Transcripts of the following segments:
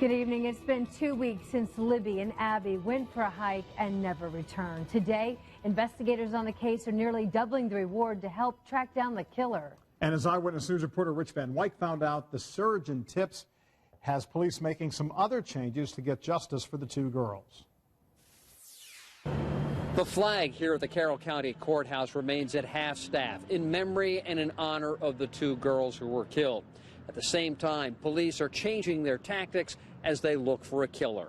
Good evening. It's been 2 weeks since Libby and Abby went for a hike and never returned. Today, investigators on the case are nearly doubling the reward to help track down the killer. And as Eyewitness News reporter Rich Van Wyk found out, the surge in tips has police making some other changes to get justice for the two girls. The flag here at the Carroll County Courthouse remains at half-staff in memory and in honor of the two girls who were killed. At the same time, police are changing their tactics as they look for a killer.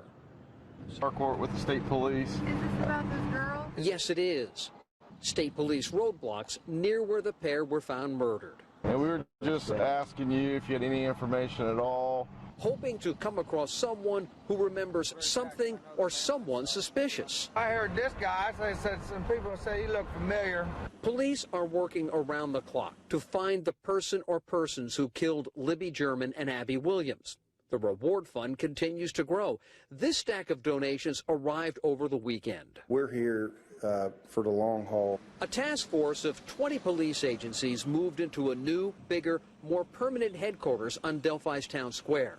Our court with the state police. Is this about this girl? Yes, it is. State police roadblocks near where the pair were found murdered. And we were just asking you if you had any information at all. Hoping to come across someone who remembers something or someone suspicious. I heard this guy, they said some people say he looked familiar. Police are working around the clock to find the person or persons who killed Libby German and Abby Williams. The reward fund continues to grow. This stack of donations arrived over the weekend. We're here for the long haul. A task force of 20 police agencies moved into a new, bigger, more permanent headquarters on Delphi's town square.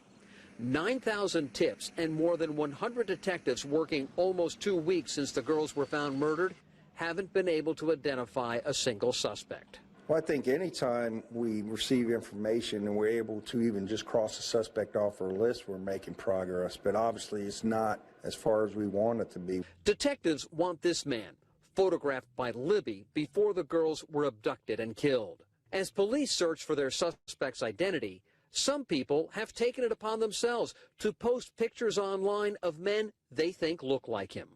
9,000 tips and more than 100 detectives working almost 2 weeks since the girls were found murdered haven't been able to identify a single suspect. Well, I think anytime we receive information and we're able to even just cross a suspect off our list, we're making progress. But obviously it's not as far as we want it to be. Detectives want this man, photographed by Libby before the girls were abducted and killed. As police search for their suspect's identity, some people have taken it upon themselves to post pictures online of men they think look like him.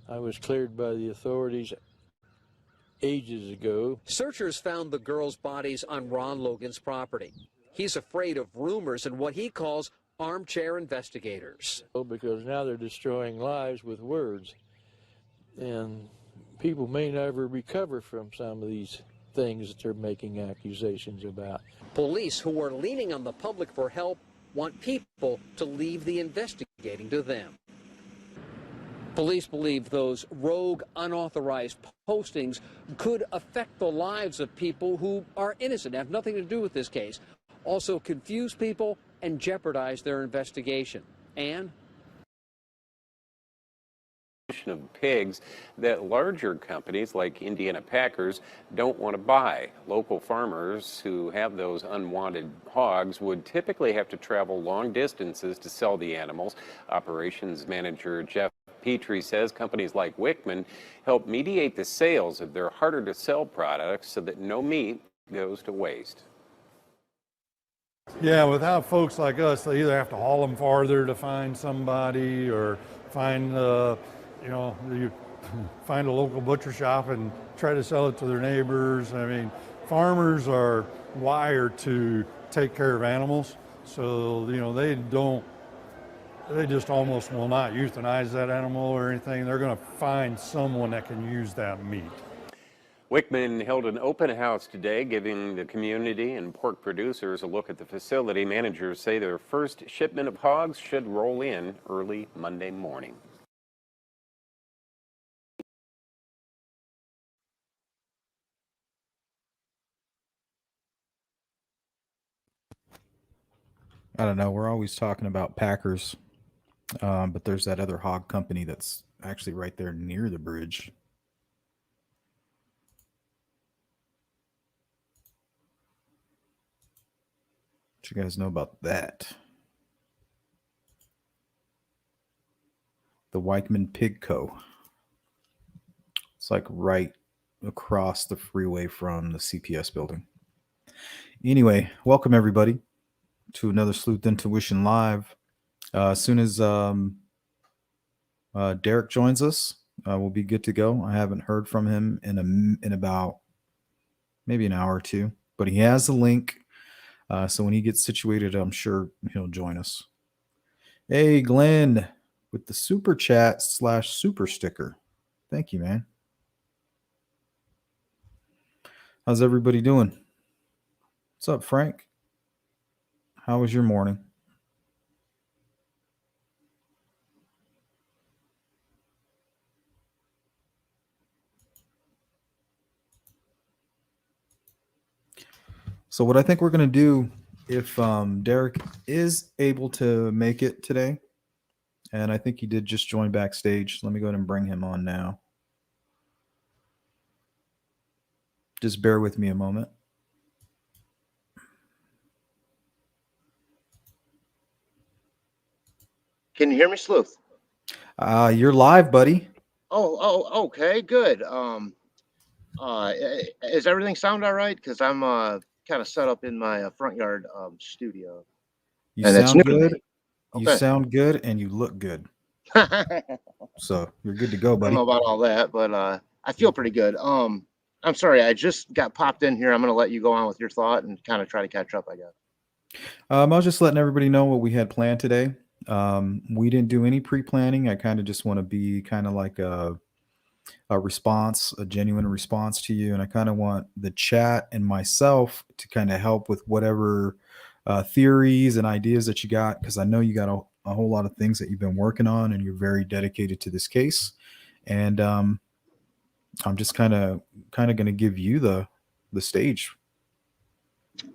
I was cleared by the authorities ages ago. Searchers found the girls' bodies on Ron Logan's property. He's afraid of rumors and what he calls armchair investigators. Because now they're destroying lives with words. And people may never recover from some of these things that they're making accusations about. Police who are leaning on the public for help want people to leave the investigating to them. Police believe those rogue, unauthorized postings could affect the lives of people who are innocent, have nothing to do with this case, also confuse people and jeopardize their investigation. And of pigs that larger companies like Indiana Packers don't want to buy. Local farmers who have those unwanted hogs would typically have to travel long distances to sell the animals. Operations manager Jeff Petrie says companies like Wickman help mediate the sales of their harder to sell products so that no meat goes to waste. Yeah, without folks like us, they either have to haul them farther to find somebody or find you find a local butcher shop and try to sell it to their neighbors. I mean, farmers are wired to take care of animals, so they just almost will not euthanize that animal or anything. They're going to find someone that can use that meat. Wickman held an open house today, giving the community and pork producers a look at the facility. Managers say their first shipment of hogs should roll in early Monday morning. I don't know. We're always talking about Packers, but there's that other hog company that's actually right there near the bridge. What you guys know about that? The Weichman Pig Co. It's like right across the freeway from the CPS building. Anyway, welcome everybody to another Sleuth Intuition Live. As soon as Derek joins us, we'll be good to go. I haven't heard from him in about maybe an hour or two, but he has a link. So when he gets situated, I'm sure he'll join us. Hey, Glenn, with the super chat / super sticker. Thank you, man. How's everybody doing? What's up, Frank? How was your morning? So what I think we're going to do if Derek is able to make it today, and I think he did just join backstage. Let me go ahead and bring him on now. Just bear with me a moment. Can you hear me, Sleuth? You're live, buddy. Okay, good. Is everything sound all right? Because I'm kind of set up in my front yard studio. You And sound good. Okay. You sound good, and you look good. So you're good to go, I don't buddy. know about all that, but I feel pretty good. I'm sorry, I just got popped in here. I'm going to let you go on with your thought and kind of try to catch up, I guess. I was just letting everybody know what we had planned today. We didn't do any pre-planning. I kind of just want to be kind of like a response, a genuine response to you, and I kind of want the chat and myself to kind of help with whatever theories and ideas that you got, because I know you got a whole lot of things that you've been working on, and you're very dedicated to this case. And I'm just kind of going to give you the stage.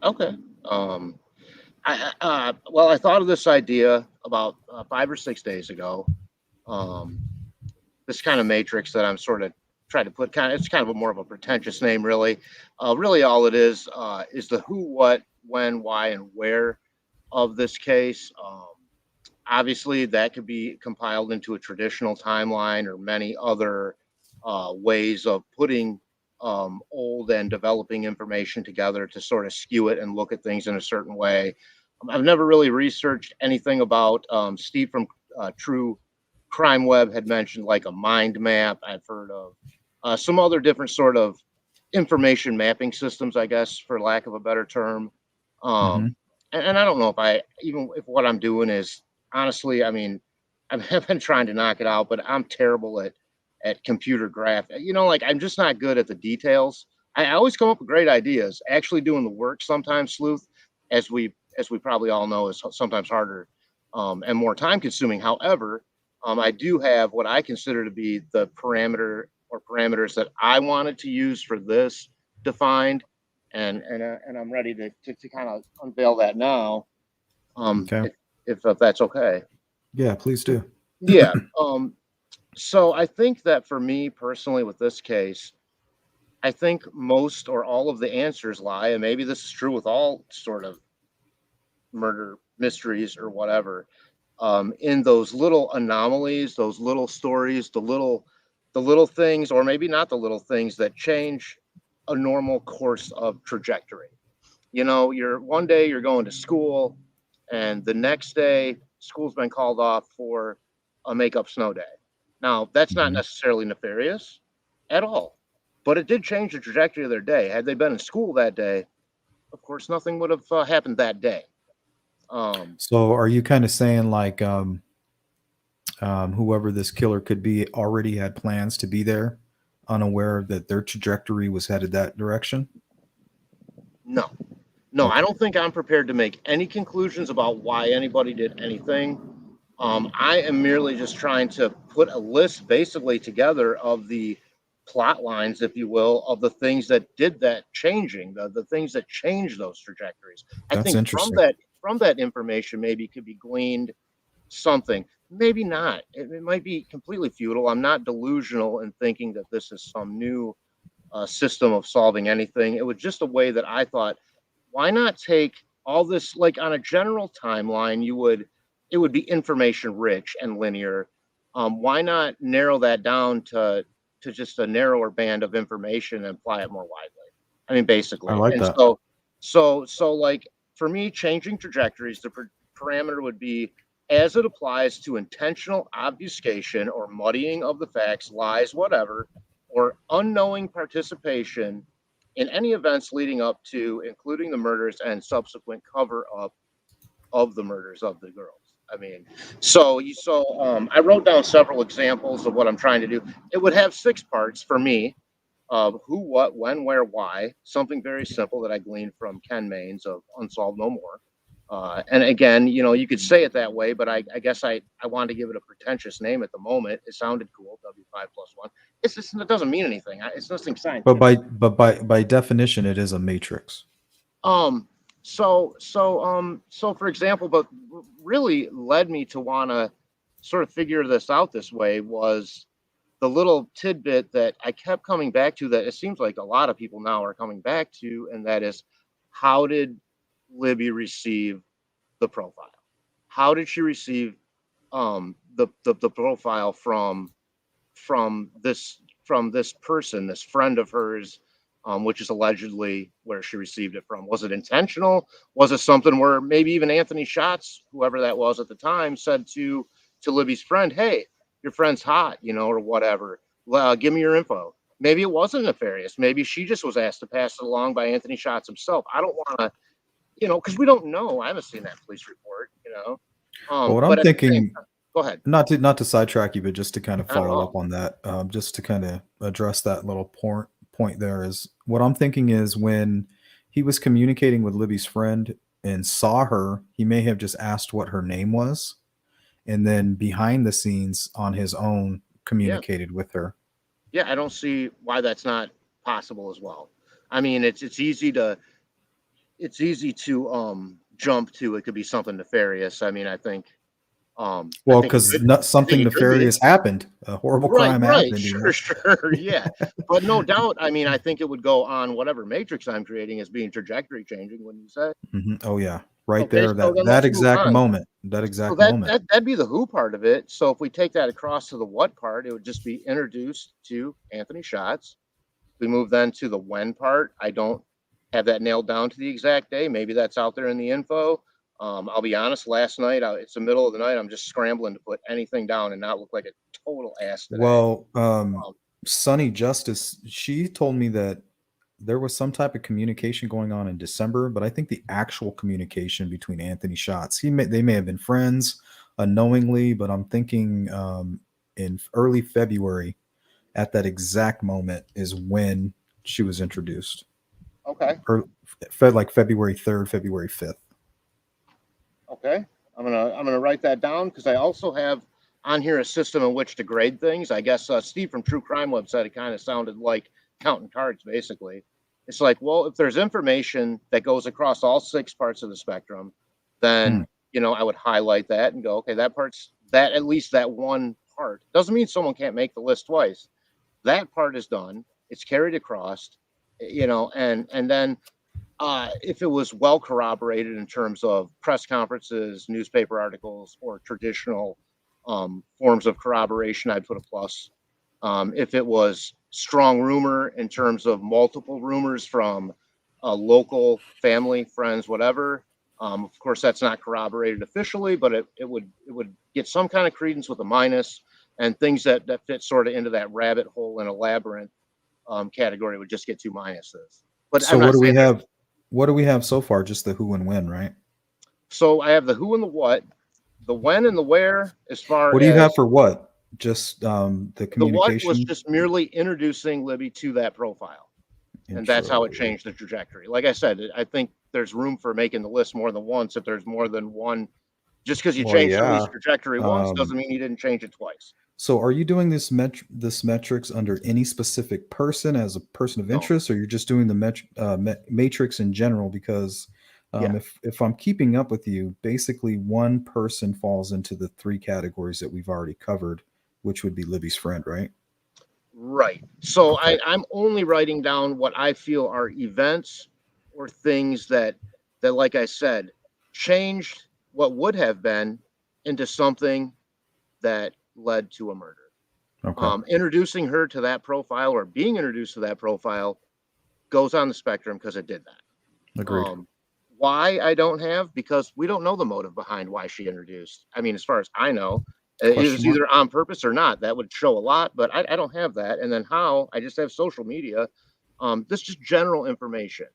Okay. Well, I thought of this idea about 5 or 6 days ago. This kind of matrix that I'm sort of trying to put, it's kind of a more of a pretentious name, really. Really, all it is the who, what, when, why, and where of this case. Obviously, that could be compiled into a traditional timeline or many other ways of putting old and developing information together to sort of skew it and look at things in a certain way. I've never really researched anything about Steve from True Crime Web had mentioned like a mind map. I've heard of some other different sort of information mapping systems, I guess, for lack of a better term. And I don't know if what I'm doing is, honestly, I mean, I've been trying to knock it out, but I'm terrible at computer graph. Like I'm just not good at the details. I always come up with great ideas. Actually doing the work sometimes, Sleuth, as we probably all know, is sometimes harder and more time consuming. However, I do have what I consider to be the parameters that I wanted to use for this defined, and I'm ready to kind of unveil that now. Okay. If that's okay. Yeah, please do. Yeah. So I think that for me personally with this case, I think most or all of the answers lie, and maybe this is true with all sort of murder mysteries or whatever, in those little anomalies, those little stories, the little things, or maybe not the little things that change a normal course of trajectory. One day you're going to school, and the next day school's been called off for a makeup snow day. Now, that's not necessarily nefarious at all, but it did change the trajectory of their day. Had they been in school that day, of course, nothing would have happened that day. So are you kind of saying like whoever this killer could be already had plans to be there, unaware that their trajectory was headed that direction? No, okay. I don't think I'm prepared to make any conclusions about why anybody did anything. I am merely just trying to put a list basically together of the plot lines, if you will, of the things that did that changing, the things that changed those trajectories. That's I think interesting. from that information maybe could be gleaned something. Maybe not. It might be completely futile. I'm not delusional in thinking that this is some new system of solving anything. It was just a way that I thought, why not take all this, like on a general timeline, it would be information rich and linear. Why not narrow that down to just a narrower band of information and apply it more widely? I mean, basically. I like and that. So like for me, changing trajectories, the parameter would be as it applies to intentional obfuscation or muddying of the facts, lies, whatever, or unknowing participation in any events leading up to, including the murders and subsequent cover up of the murders of the girls. I mean, I wrote down several examples of what I'm trying to do. It would have 6 parts for me of who, what, when, where, why. Something very simple that I gleaned from Ken Maines of Unsolved No More. And again, you could say it that way, but I guess I wanted to give it a pretentious name at the moment. It sounded cool, W5+1. It doesn't mean anything. It's nothing scientific. But by definition, it is a matrix. So for example, but really led me to want to sort of figure this out this way was the little tidbit that I kept coming back to that it seems like a lot of people now are coming back to, and that is, how did Libby receive the profile? How did she receive the profile from this person, this friend of hers, which is allegedly where she received it from? Was it intentional? Was it something where maybe even Anthony Schatz, whoever that was at the time, said to Libby's friend, "Hey, your friend's hot," or whatever. Give me your info. Maybe it wasn't nefarious. Maybe she just was asked to pass it along by Anthony Schatz himself. I don't want to, because we don't know. I haven't seen that police report. Well, what I'm But at the same thinking, time, go ahead. not to sidetrack you, but just to kind of Not at follow all. up on that, just to kind of address that little point there is what I'm thinking is when he was communicating with Libby's friend and saw her, he may have just asked what her name was, and then behind the scenes on his own Yeah. communicated with her. Yeah, I don't see why that's not possible as well. I mean, it's easy to jump to it could be something nefarious. I mean, I think I Well, think it because could I something think it could be. nefarious happened. A horrible Right, crime right. happened. Sure, yeah. But no doubt, I mean, I think it would go on whatever matrix I'm creating as being trajectory changing, wouldn't you say? Oh yeah, right Okay, there. so That then that let's move exact on. moment. That So exact that moment. that that'd be the who part of it. So if we take that across to the what part, it would just be introduced to Anthony Schatz. We move then to the when part. I don't have that nailed down to the exact day. Maybe that's out there in the info. I'll be honest, last night, it's the middle of the night. I'm just scrambling to put anything down and not look like a total ass today. Well, Um, Sunny Justice, she told me that there was some type of communication going on in December, but I think the actual communication between Anthony Schatz, they may have been friends unknowingly, but I'm thinking in early February, at that exact moment, is when she was introduced. okay. Or like February 3rd, February 5th. Okay. I'm gonna write that down because I also have on here a system in which to grade things. I guess Steve from True Crime Web said it kind of sounded like counting cards, basically. It's like, well, if there's information that goes across all 6 parts of the spectrum, Hmm. then I would highlight that and go, okay, that at least that one part. Doesn't mean someone can't make the list twice. That part is done. It's carried across, and then if it was well corroborated in terms of press conferences, newspaper articles, or traditional forms of corroboration, I'd put a plus. If it was strong rumor in terms of multiple rumors from a local family, friends, whatever, of course that's not corroborated officially, but it would get some kind of credence with a minus, and things that fit sort of into that rabbit hole in a labyrinth category would just get 2 minuses. But So I'm what not do we saying have? What do we have so far? Just the who and when, right? so. I have the who and the when and the where. As far What do you have as for what? Just the the what was communication just merely introducing Libby to that profile, and that's how it intro. changed the trajectory. Like I said, I think there's room for making the list more than once. If there's more than one, just because you Well, changed somebody's yeah. trajectory once doesn't mean you didn't change it twice. So are you doing this metrics under any specific person as a person of No, interest, or you're just doing the matrix in general? Because yeah, if I'm keeping up with you, basically one person falls into the 3 categories that we've already covered, which would be Libby's friend, right? right. So Okay. I'm only writing down what I feel are events or things that, like I said, changed what would have been into something that led to a murder. Okay. Introducing her to that profile or being introduced to that profile goes on the spectrum because it did that. Agreed. Why I don't have, because we don't know the motive behind why she introduced. I mean, as far as I know, it Question was mark. either on purpose or not. That would show a lot, but I don't have that. And then how? I just have social media. This just general information.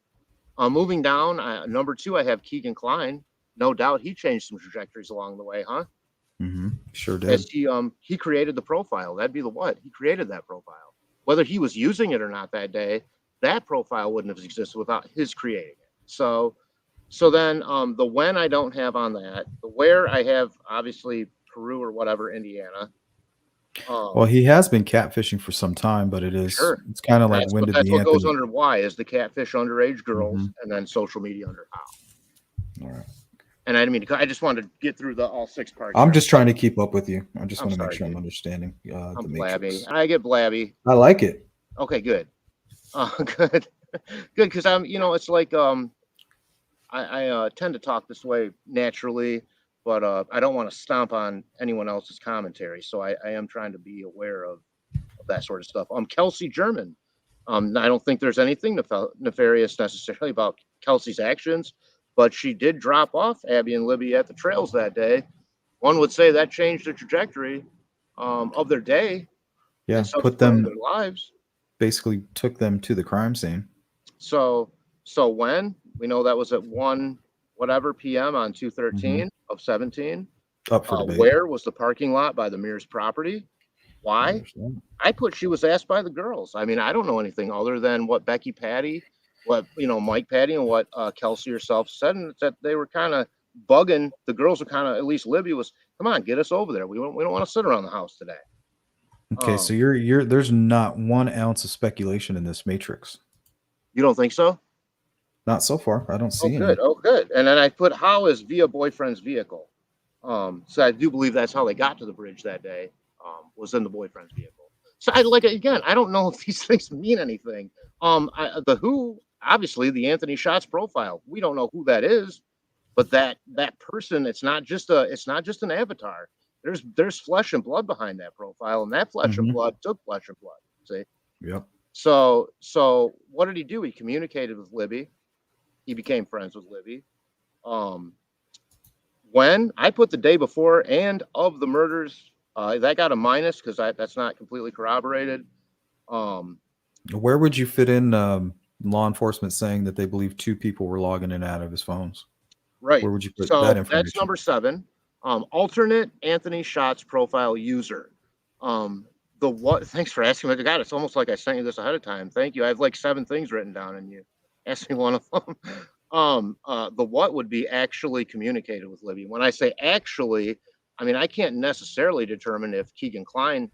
Moving down, number 2, I have Keegan Klein. No doubt he changed some trajectories along the way, huh? Sure As did. he created the profile. That'd be the what? He created that profile. Whether he was using it or not that day, that profile wouldn't have existed without his creating it. So then the when I don't have on that. The where I have obviously Peru or whatever, Indiana. Well, he has been catfishing for some time, but Sure. it's kind of like when did That's the what goes Anthony? under why is the catfish underage girls hmm and then social media under how. All right. And I didn't mean to. I just wanted to get through all 6 parts. I'm just trying to keep up with you. I just I'm want to make sorry, sure I'm dude. understanding I'm the blabby. Matrix. I get blabby. I like it. Okay, good. Good, good. Because I'm, it's like I tend to talk this way naturally, but I don't want to stomp on anyone else's commentary. So I am trying to be aware of that sort of stuff. Kelsey German. I don't think there's anything nefarious necessarily about Kelsey's actions, but she did drop off Abby and Libby at the trails that day. One would say that changed the trajectory of their day Yeah, and put subsequently them, their lives. basically took them to the crime scene. So when we know that was at 1 whatever p.m. on 2/13 of 17. Up for debate. Where was the parking lot by the Mears property? Why? I put she was asked by the girls. I mean, I don't know anything other than what Becky Patty, what Mike Patty, and what Kelsey herself said, and that they were kind of bugging. The girls were kind of, at least Libby was, come on, get us over there. We don't want to sit around the house today. Okay, so you're there's not 1 ounce of speculation in this Matrix. You don't think so? Not so far. I don't see any. Good. Oh, good. And then I put how is via boyfriend's vehicle. So I do believe that's how they got to the bridge that day. Was in the boyfriend's vehicle. So I don't know if these things mean anything. The who, obviously the Anthony Shots profile. We don't know who that is, but that person, it's not just an avatar. There's flesh and blood behind that profile, and that flesh and blood took flesh and blood. See? Yep. So what did he do? He communicated with Libby. He became friends with Libby. When I put the day before and of the murders, that got a minus because that's not completely corroborated. Where would you fit in law enforcement saying that they believe 2 people were logging in and out of his phones? Right. Where would you put So that information? that's number 7. Alternate Anthony Shots profile user. Thanks for asking me. God, it's almost like I sent you this ahead of time. Thank you. I have like 7 things written down and you asked me one of them. The what would be actually communicated with Libby. When I say actually, I mean, I can't necessarily determine if Keegan Klein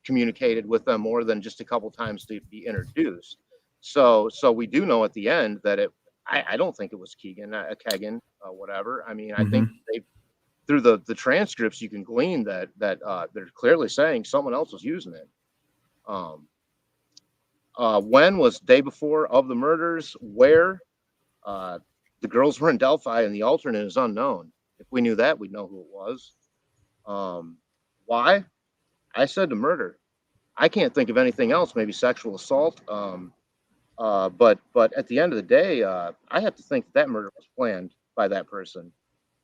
communicated with them more than just a couple times to be introduced. So we do know at the end that I don't think it was Keegan, Kegan, whatever. I mean, I think through the transcripts, you can glean that they're clearly saying someone else was using it. When was day before of the murders? Where? The girls were in Delphi and the alternate is unknown. If we knew that, we'd know who it was. Why? I said to murder. I can't think of anything else, maybe sexual assault. But at the end of the day, I have to think that murder was planned by that person.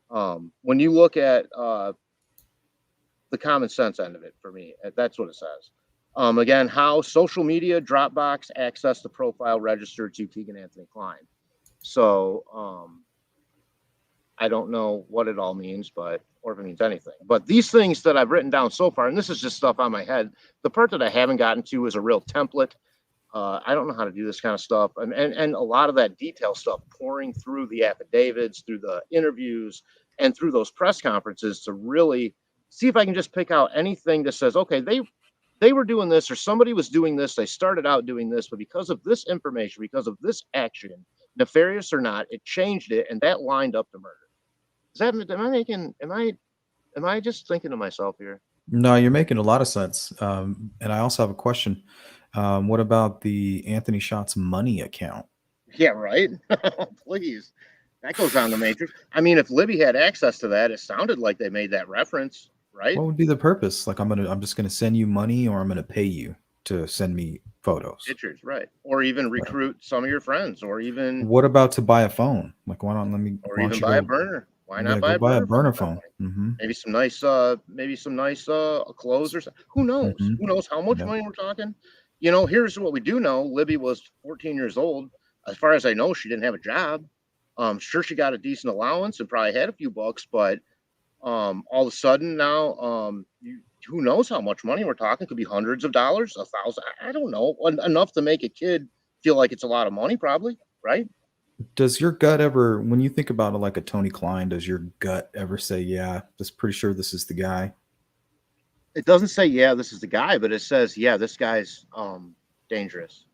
When you look at the common sense end of it, for me, that's what it says. Again, how social media, Dropbox, access the profile registered to Keegan Anthony Klein. So I don't know what it all means, or if it means anything. But these things that I've written down so far, and this is just stuff on my head, the part that I haven't gotten to is a real template. I don't know how to do this kind of stuff. And a lot of that detail stuff pouring through the affidavits, through the interviews, and through those press conferences to really see if I can just pick out anything that says, okay, they were doing this or somebody was doing this. They started out doing this, but because of this information, because of this action, nefarious or not, it changed it. And that lined up to murder. Am I just thinking to myself here? No, you're making a lot of sense. And I also have a question. What about the Anthony Shots money account? Yeah, right. Please. That goes on the Matrix. I mean, if Libby had access to that, it sounded like they made that reference, right? What would be the purpose? Like I'm just gonna send you money, or I'm gonna pay you to send me photos. Pictures, right? Or even recruit some of your friends, or even what about to buy a phone? Like why don't let me? Or even buy a burner. Why not buy a burner phone? Mm-hmm. Maybe some nice clothes or something. Who knows? Mm-hmm. Who knows how much money we're talking? You know, here's what we do know. Libby was 14 years old. As far as I know, she didn't have a job. Sure, she got a decent allowance and probably had a few bucks, but all of a sudden now, who knows how much money we're talking? Could be hundreds of dollars, 1,000. I don't know. Enough to make a kid feel like it's a lot of money, probably, right? Does your gut ever, when you think about it like a Tony Klein, does your gut ever say, yeah, just pretty sure this is the guy? It doesn't say, yeah, this is the guy, but it says, yeah, this guy's dangerous.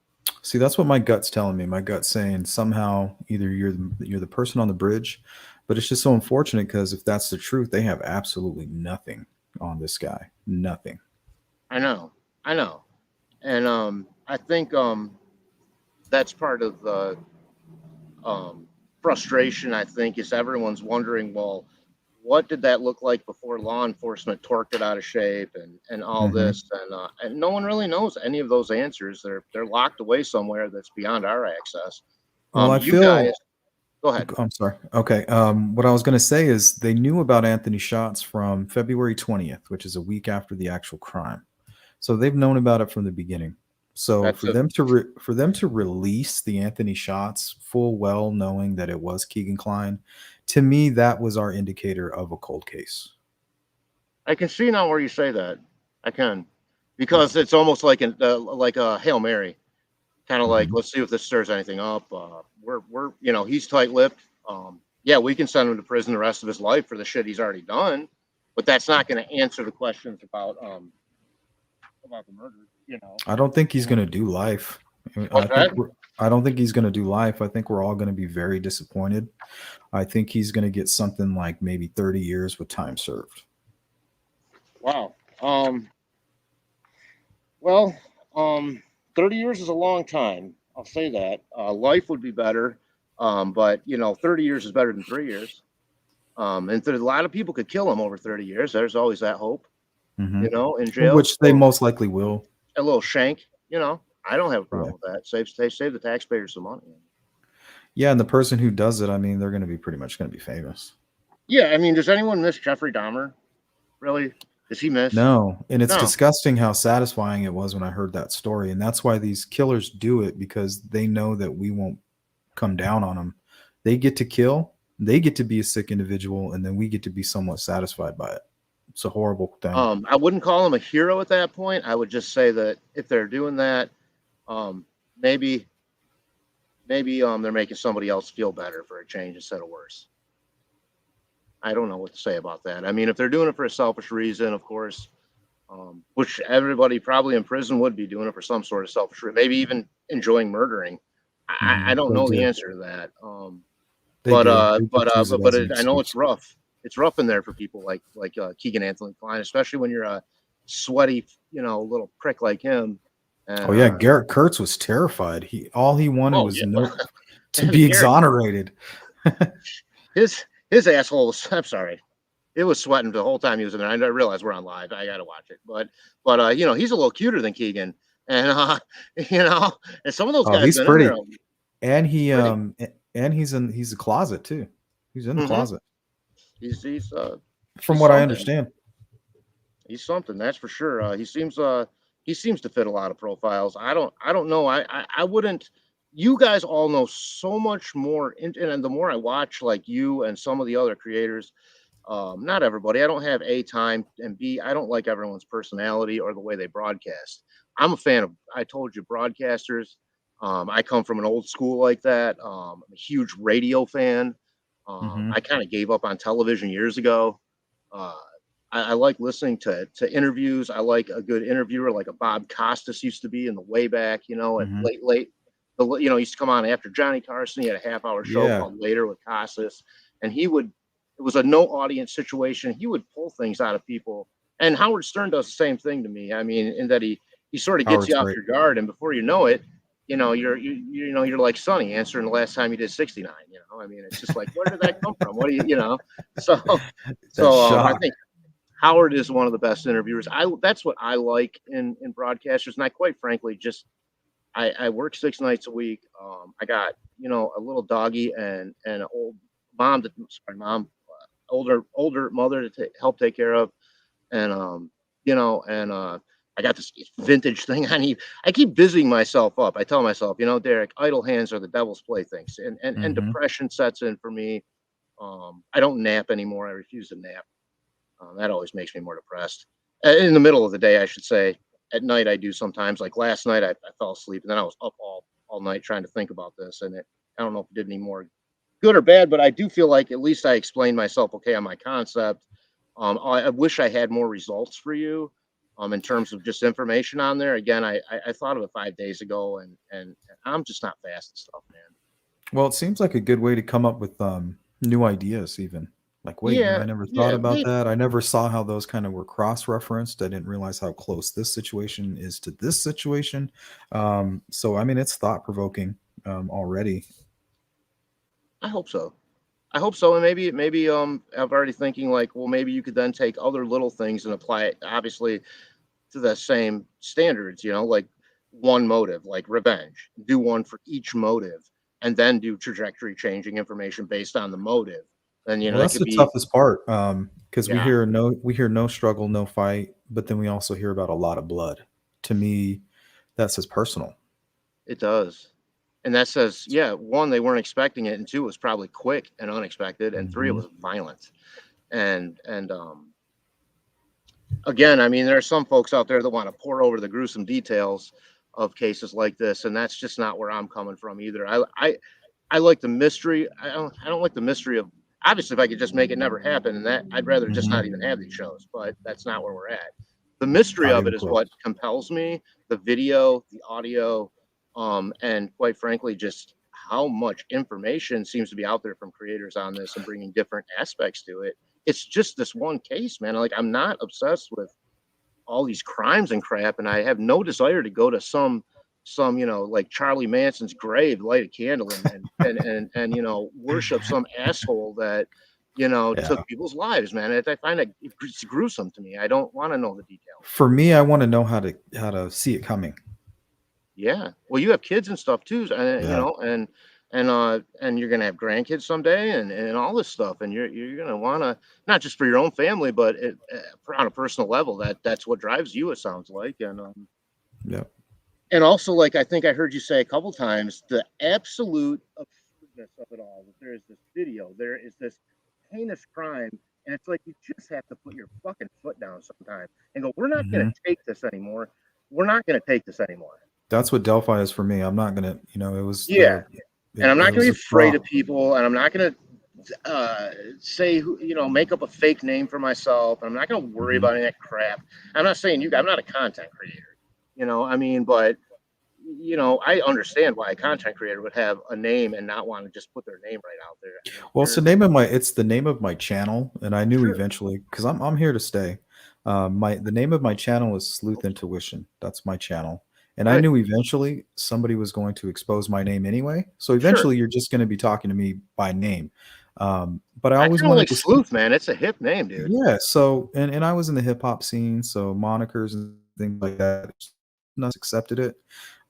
See, that's what my gut's telling me. My gut's saying somehow either you're the person on the bridge, but it's just so unfortunate because if that's the truth, they have absolutely nothing on this guy. Nothing. I know, I know, and I think that's part of the um, frustration. I think is everyone's wondering, well, what did that look like before law enforcement torqued it out of shape and all Hmm. this, and no one really knows any of those answers. They're locked away somewhere that's beyond our access. Well, I You guys, feel. go ahead. I'm sorry. Okay. What I was going to say is they knew about Anthony Shots from February 20th, which is a week after the actual crime. So they've known about it from the beginning. So That's for a them to for them to release the Anthony Shots full well knowing that it was Keegan Klein, to me that was our indicator of a cold case. I can see now where you say that. I can, because it's almost like like a Hail Mary, kind of like, Mhm. let's see if this stirs anything up. We're he's tight-lipped. Yeah, we can send him to prison the rest of his life for the shit he's already done, but that's not going to answer the questions about the murder. I don't think he's going to do life. I What's think that? I don't think he's going to do life. I think we're all going to be very disappointed. I think he's going to get something like maybe 30 years with time served. Wow. Well, 30 years is a long time. I'll say that. Life would be better, but 30 years is better than 3 years. And a lot of people could kill him over 30 years. There's always that hope, Hmm. in jail. Which they most likely will. A little shank, I don't have a Yeah. problem with that. Save the taxpayers some money. Yeah, and the person who does it, I mean, they're going to be pretty much going to be famous. Yeah, I mean, does anyone miss Jeffrey Dahmer? Really? Does he miss? No, and it's No. disgusting how satisfying it was when I heard that story, and that's why these killers do it because they know that we won't come down on them. They get to kill, they get to be a sick individual, and then we get to be somewhat satisfied by it. It's a horrible thing. I wouldn't call him a hero at that point. I would just say that if they're doing that, um, maybe they're making somebody else feel better for a change instead of worse. I don't know what to say about that. I mean, if they're doing it for a selfish reason, of course, which everybody probably in prison would be doing it for some sort of selfish reason, maybe even enjoying murdering. I don't They know the do. answer to that. They do. They just use it as an I know it's excuse. rough. It's rough in there for people like Keegan Anthony Klein, especially when you're a sweaty, little prick like him. And Oh yeah, Garrett Kurtz was terrified. All he wanted oh was yeah, to be Garrett, exonerated. his asshole was. I'm sorry. It was sweating the whole time he was in there. I realized we're on live. I got to watch it. But he's a little cuter than Keegan. And, and some of those Oh, guys he's been in there. pretty. And Pretty. he's a closet too. He's in the Mm-hmm. closet. He's From he's what I something. understand. He's something, that's for sure. He seems to fit a lot of profiles. I don't know. I wouldn't. You guys all know so much more, and the more I watch, like you and some of the other creators, not everybody. I don't have A, time, and B, I don't like everyone's personality or the way they broadcast. I'm a fan of, I told you, broadcasters. I come from an old school like that. I'm a huge radio fan. Hmm. I kind of gave up on television years ago. Uh, I like listening to interviews. I like a good interviewer, like a Bob Costas used to be in the way back, at Hmm. late. Used to come on after Johnny Carson. He had a half-hour show Yeah. called Later with Costas, and he would. It was a no audience situation. He would pull things out of people, and Howard Stern does the same thing to me. I mean, in that he sort of gets Howard's you off great. your guard, and before you know it, you're like Sonny answering the last time he did 69. I mean, it's just like, where did that come from? What do you. So That I shock. think Howard is one of the best interviewers. That's what I like in broadcasters, and I quite frankly just I work 6 nights a week. I got a little doggy and an old older mother to help take care of, and I got this vintage thing. I keep busying myself up. I tell myself, Derek, idle hands are the devil's playthings, and Hmm. depression sets in for me. I don't nap anymore. I refuse to nap. That always makes me more depressed. In the middle of the day, I should say. At night, I do sometimes. Like last night, I fell asleep, and then I was up all night trying to think about this. And I don't know if it did any more good or bad, but I do feel like at least I explained myself okay on my concept. I wish I had more results for you. In terms of just information on there, again, I thought of it 5 days ago, and I'm just not fast at stuff, man. Well, it seems like a good way to come up with new ideas, even. Like, wait, Yeah, I never thought yeah, about that. I never saw how those kind of were cross-referenced. I didn't realize how close this situation is to this situation. So, I mean, it's thought-provoking already. I hope so. I hope so, and maybe I'm already thinking like, well, maybe you could then take other little things and apply it, obviously, to the same standards. Like one motive, like revenge. Do one for each motive, and then do trajectory changing information based on the motive. And Well, that that's could the be, toughest part, because yeah, we hear no struggle, no fight, but then we also hear about a lot of blood. To me, that says personal. it does. And that says, yeah, one, they weren't expecting it, and two, it was probably quick and unexpected, and three, it Mhm. was violent. And again, I mean, there are some folks out there that want to pour over the gruesome details of cases like this, and that's just not where I'm coming from either. I like the mystery. I don't like the mystery of, obviously, if I could just make it never happen, and that I'd rather just not Mhm. even have these shows, but that's not where we're at. The mystery Not of even it is close. what compels me, the video, the audio, and quite frankly, just how much information seems to be out there from creators on this and bringing different aspects to it. It's just this one case, man. Like, I'm not obsessed with all these crimes and crap, and I have no desire to go to some like Charlie Manson's grave, light a candle, and worship some asshole that Yeah. took people's lives, man. I find it, it's gruesome to me. I don't want to know the details. For me, I want to know how to see it coming. Yeah, well, you have kids and stuff too, Yeah. and you're gonna have grandkids someday, and all this stuff, and you're gonna want to, not just for your own family, but on a personal level, that's what drives you, it sounds like. Yep. And also, like, I think I heard you say a couple times, the absolute absurdness of it all. That there is this video, there is this heinous crime, and it's like you just have to put your fucking foot down sometime and go, "We're not going Mhm. to take this anymore. We're not going to take this anymore." That's what Delphi is for me. I'm not gonna, it was Yeah, and I'm it not going was to a be afraid draw. of people, and I'm not going to say who, make up a fake name for myself. I'm not going to worry Mhm. about any of that crap. I'm not saying you. I'm not a content creator. I mean, but I understand why a content creator would have a name and not want to just put their name right out there. I mean, Well, it's the name of my channel, and I knew sure, eventually because I'm here to stay. The name of my channel is Sleuth Intuition. That's my channel, and I right, knew eventually somebody was going to expose my name anyway. So sure. eventually, you're just going to be talking to me by name. But I I always kind of wanted like to see. Sleuth, man. It's a hip name, dude. Yeah. So and I was in the hip hop scene, so monikers and things like that, not accepted it.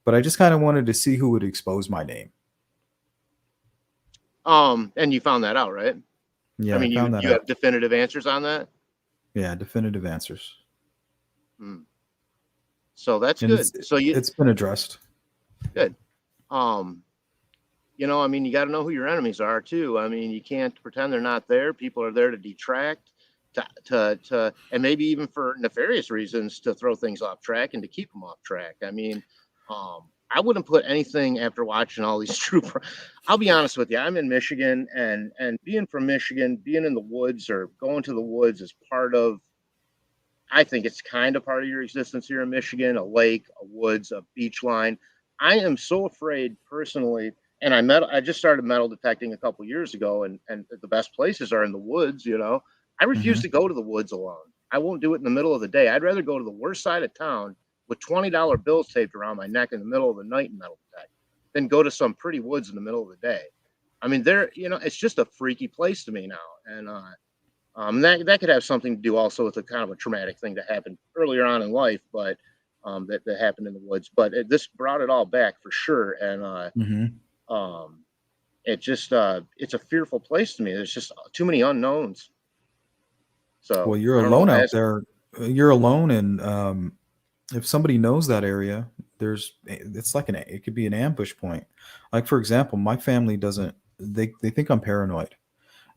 But I just kind of wanted to see who would expose my name. And you found that out, right? I Yeah, I mean, you found that you have out. definitive answers on that. Yeah, definitive answers. Hmm. So that's And good. So you it's been addressed. good. Um, I mean, you got to know who your enemies are too. I mean, you can't pretend they're not there. People are there to detract, and maybe even for nefarious reasons to throw things off track and to keep them off track. I mean, I wouldn't put anything after watching all these I'll be honest with you. I'm in Michigan, and being from Michigan, being in the woods or going to the woods is part of. I think it's kind of part of your existence here in Michigan, a lake, a woods, a beach line. I am so afraid personally, and I just started metal detecting a couple years ago, and the best places are in the woods. I refuse Mhm. to go to the woods alone. I won't do it in the middle of the day. I'd rather go to the worst side of town with $20 bills taped around my neck in the middle of the night and metal detect than go to some pretty woods in the middle of the day. I mean, it's just a freaky place to me now. And that could have something to do also with a kind of a traumatic thing that happened earlier on in life, but that happened in the woods. But this brought it all back for sure, and Mhm. um, it's a fearful place to me. There's just too many unknowns. Well, So you're I don't know. alone out there. You're alone, and if somebody knows that area, it's like it could be an ambush point. Like for example, my family doesn't. They think I'm paranoid.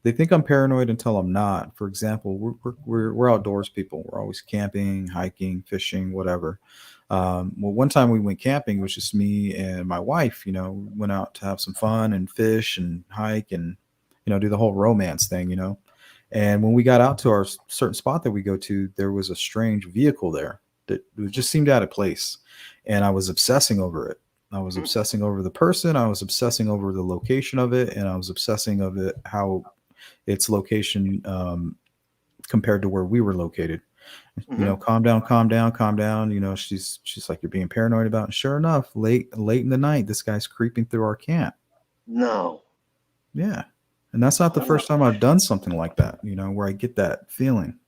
They think I'm paranoid until I'm not. For example, we're outdoors people. We're always camping, hiking, fishing, whatever. Well, one time we went camping. It was just me and my wife. We went out to have some fun and fish and hike and do the whole romance thing. And when we got out to our certain spot that we go to, there was a strange vehicle there. that it just seemed out of place, and I was obsessing over it. I was obsessing over the person. I was obsessing over the location of it, and I was obsessing of it how its location compared to where we were located. You know, calm down, calm down, calm down. You know, she's like, you're being paranoid about it. And sure enough, late in the night, this guy's creeping through our camp. No. Yeah. And that's not the first time I've done something like that, you know, where I get that feeling.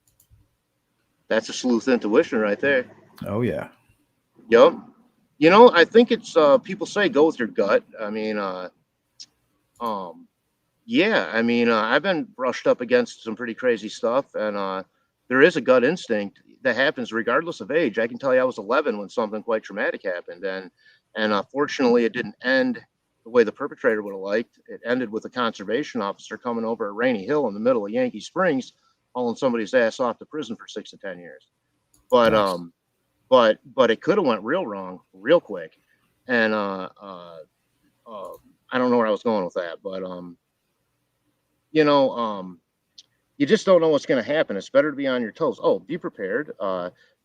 That's a sleuth intuition right there. Oh yeah. Yep. You know, I think it's people say go with your gut. I mean, yeah, I mean, I've been brushed up against some pretty crazy stuff, and there is a gut instinct that happens regardless of age. I can tell you I was 11 when something quite traumatic happened, and fortunately it didn't end the way the perpetrator would have liked. It ended with a conservation officer coming over a Rainy Hill in the middle of Yankee Springs, hauling somebody's ass off to prison for 6 to 10 years. But nice. But it could have went real wrong real quick, and I don't know where I was going with that, but you know, you just don't know what's going to happen. It's better to be on your toes. Oh, be prepared.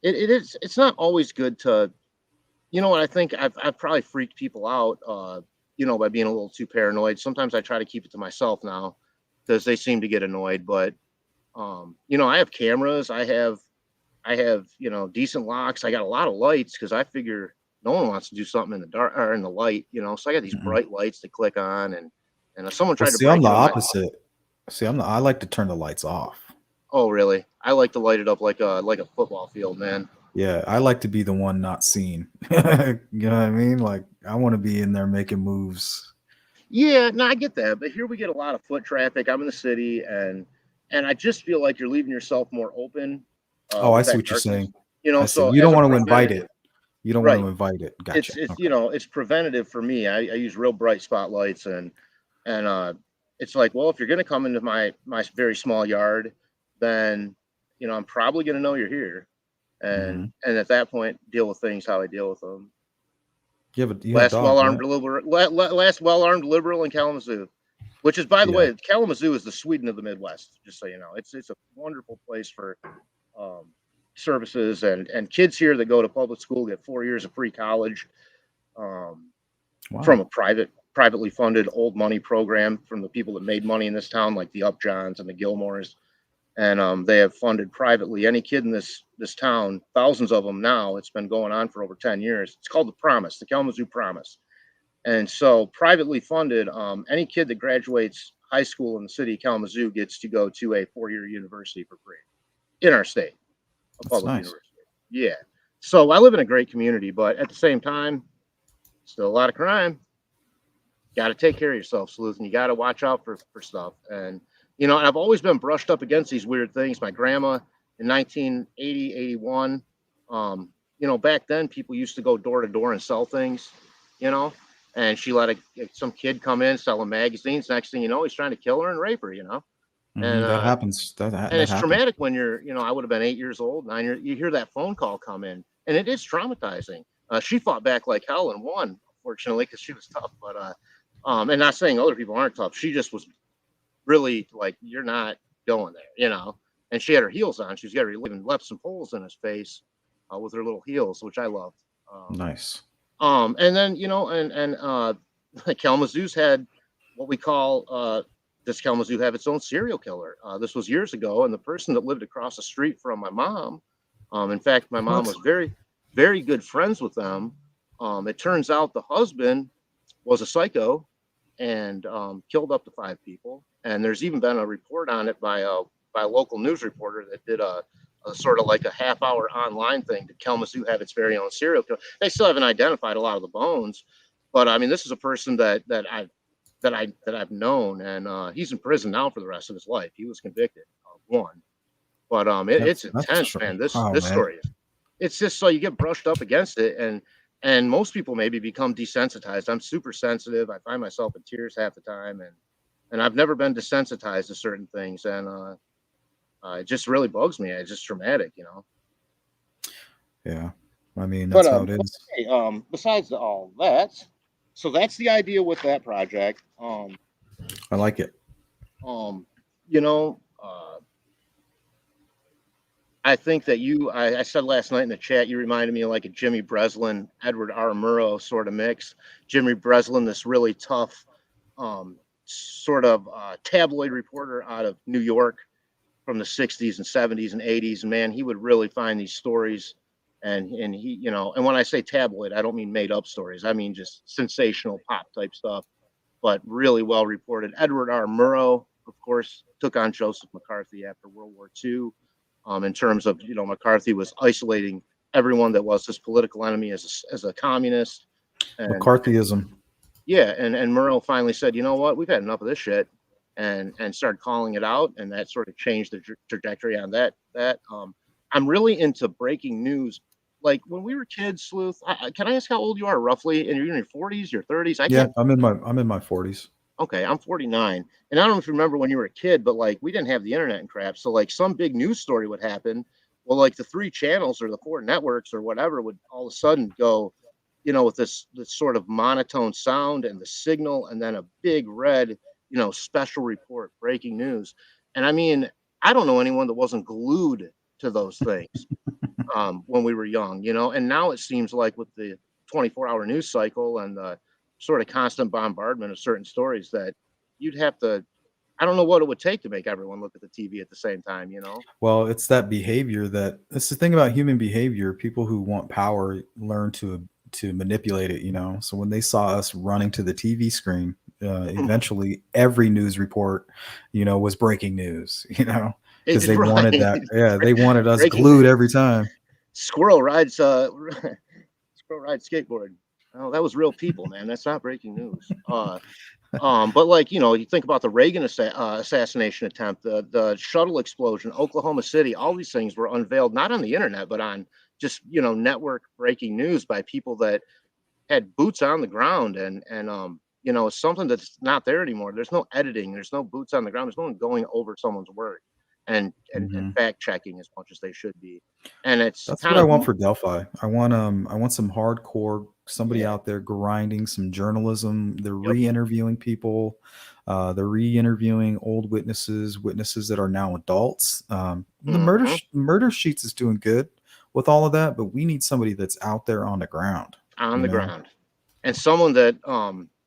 It's not always good to, you know what, I think I've probably freaked people out, you know, by being a little too paranoid. Sometimes I try to keep it to myself now because they seem to get annoyed, but you know, I have cameras, I have, you know, decent locks. I got a lot of lights because I figure no one wants to do something in the dark or in the light, you know. So I got these bright lights to click on, and if someone tried to break I'm the into opposite. I like to turn the lights off. Oh, really? I like to light it up like a football field, man. Yeah, I like to be the one not seen. You know what I mean? Like, I want to be in there making moves. Yeah, no, I get that, but here we get a lot of foot traffic. I'm in the city, and I just feel like you're leaving yourself more open. Oh, I with see that what you're saying. You know, I see. so You as don't a want to invite preventative, it. You don't right? want to invite it. Gotcha. It's Okay. you know, it's preventative for me. I use real bright spotlights, and it's like, well, if you're going to come into my very small yard, then you know I'm probably going to know you're here, and at that point, deal with things how I deal with them. You have a Last dog, well-armed right? last well-armed liberal in Kalamazoo, which is, by the Yeah. way, Kalamazoo is the Sweden of the Midwest. Just so you know, it's a wonderful place for um, services, and kids here that go to public school get 4 years of free college from Wow. a privately funded old money program from the people that made money in this town, like the Upjohns and the Gilmores, and they have funded privately any kid in this town, thousands of them now. It's been going on for over 10 years. It's called the Promise, the Kalamazoo Promise. And so privately funded, any kid that graduates high school in the city of Kalamazoo gets to go to a 4-year university for free in our state, a public university. Yeah. So I live in a great community, but at the same time, still a lot of crime. Got to take care of yourself, sleuth, and you got to watch out for stuff. And, you know, I've always been brushed up against these weird things. My grandma in 1980, 81, you know, back then people used to go door to door and sell things, you know, and she let some kid come in selling magazines. Next thing you know, he's trying to kill her and rape her, you know. And that happens. That it's happens. traumatic when you're, you know, I would have been 8 years old, 9 years. You hear that phone call come in, and it is traumatizing. She fought back like hell and won, fortunately, because she was tough. But and not saying other people aren't tough. She just was really like, you're not going there, you know. And she had her heels on. She's got her even left some holes in his face with her little heels, which I loved. Nice. And then, you know, and Kalamazoo's had what we call does Kalamazoo have its own serial killer? This was years ago, and the person that lived across the street from my mom, in fact, my mom was very, very good friends with them. It turns out the husband was a psycho and killed up to 5 people. And there's even been a report on it by a local news reporter that did a sort of like a half-hour online thing. Did Kalamazoo have its very own serial killer? They still haven't identified a lot of the bones, but I mean, this is a person that I've known, and he's in prison now for the rest of his life. He was convicted of one, but it's intense, man. This story is. It's just so you get brushed up against it, and most people maybe become desensitized. I'm super sensitive. I find myself in tears half the time, and I've never been desensitized to certain things, and it just really bugs me. It's just traumatic, you know. Yeah, I mean, that's how it is. Hey, besides all that, so that's the idea with that project. I like it. You know, I think that I said last night in the chat, you reminded me of like a Jimmy Breslin, Edward R. Murrow sort of mix. Jimmy Breslin, this really tough, sort of tabloid reporter out of New York from the 60s and 70s and 80s. And man, he would really find these stories. And he, and when I say tabloid, I don't mean made up stories. I mean just sensational pop type stuff, but really well reported. Edward R. Murrow, of course, took on Joseph McCarthy after World War II. In terms of, McCarthy was isolating everyone that was his political enemy as a communist. And, McCarthyism. And Murrow finally said, you know what, we've had enough of this shit, and started calling it out, and that sort of changed the trajectory on that. I'm really into breaking news. Like when we were kids, Sleuth. Can I ask how old you are roughly? And you're in your 40s, your 30s? I'm in my 40s. Okay, I'm 49, and I don't know if you remember when you were a kid, but like we didn't have the internet and crap, so like some big news story would happen. Well, like the 3 channels or the 4 networks or whatever would all of a sudden go, with this sort of monotone sound and the signal, and then a big red, special report, breaking news. And I mean, I don't know anyone that wasn't glued to those things when we were young, And now it seems like with the 24-hour news cycle and the sort of constant bombardment of certain stories that you'd have to, I don't know what it would take to make everyone look at the TV at the same time, Well, it's that behavior that's the thing about human behavior. People who want power learn to manipulate it, So when they saw us running to the TV screen, eventually every news report, was breaking news, because they wanted that. Yeah, they wanted us glued every time. Squirrel rides skateboard. Oh, that was real people, man. That's not breaking news. But like, you think about the Reagan assassination attempt, the shuttle explosion, Oklahoma City, all these things were unveiled, not on the internet, but on just, network breaking news by people that had boots on the ground. And it's something that's not there anymore. There's no editing. There's no boots on the ground. There's no one going over someone's work and fact checking as much as they should be. And that's what I want for Delphi. I want some hardcore somebody out there grinding some journalism. They're re-interviewing people. They're re-interviewing old witnesses that are now adults. The murder sheets is doing good with all of that, but we need somebody that's out there on the ground. Ground. And someone that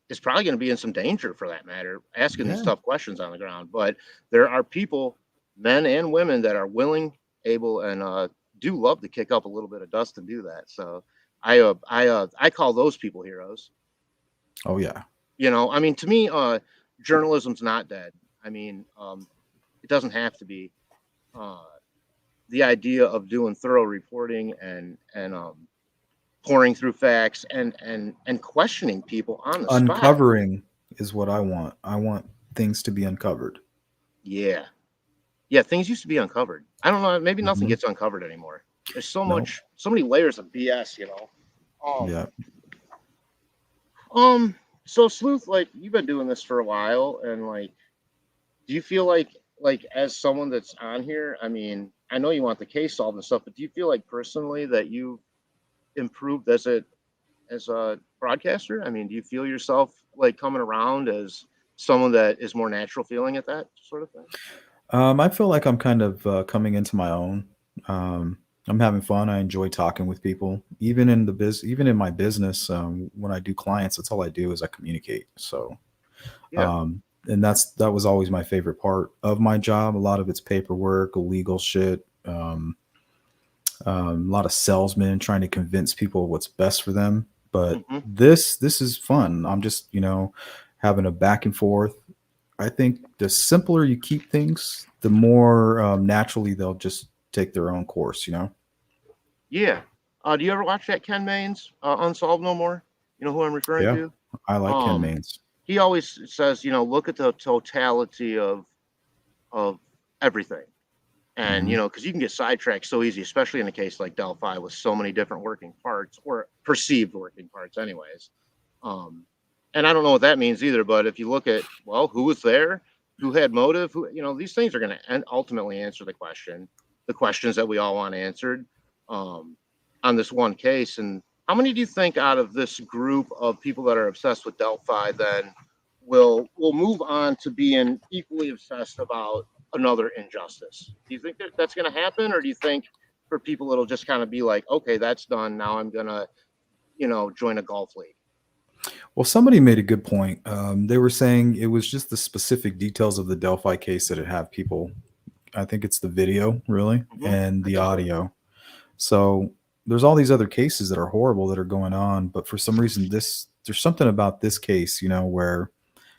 is probably going to be in some danger, for that matter, asking these tough questions on the ground. But there are people, men and women, that are willing, able, and do love to kick up a little bit of dust and do that. So I call those people heroes. Oh yeah. I mean, to me, journalism's not dead. I mean, it doesn't have to be. The idea of doing thorough reporting and pouring through facts and questioning people on the spot. Uncovering is what I want. I want things to be uncovered. Yeah, things used to be uncovered. I don't know, maybe nothing gets uncovered anymore. There's so many layers of BS, So Sleuth, like, you've been doing this for a while, and like, do you feel like as someone that's on here, I mean, I know you want the case solved and stuff, but do you feel like personally that you improved as a broadcaster? I mean, do you feel yourself like coming around as someone that is more natural feeling at that sort of thing? I feel like I'm kind of coming into my own. I'm having fun. I enjoy talking with people, even in my business. When I do clients, that's all I do is I communicate. So, and that was always my favorite part of my job. A lot of it's paperwork, legal shit, a lot of salesmen trying to convince people what's best for them. But this is fun. I'm just, having a back and forth. I think the simpler you keep things, the more naturally they'll just take their own course, Yeah. Do you ever watch that Ken Mains Unsolved No More? You know who I'm referring to? I like Ken Mains. He always says, look at the totality of everything. And, because you can get sidetracked so easy, especially in a case like Delphi with so many different working parts, or perceived working parts anyways. And I don't know what that means either, but if you look at, well, who was there, who had motive, who, these things are going to ultimately answer the questions that we all want answered on this one case. And how many do you think out of this group of people that are obsessed with Delphi then will move on to being equally obsessed about another injustice. Do you think that that's going to happen, or do you think for people it'll just kind of be like, okay, that's done. Now I'm gonna, join a golf league. Well, somebody made a good point. They were saying it was just the specific details of the Delphi case that it have people. I think it's the video, really, and I the think so. audio. So there's all these other cases that are horrible that are going on, but for some reason, there's something about this case, where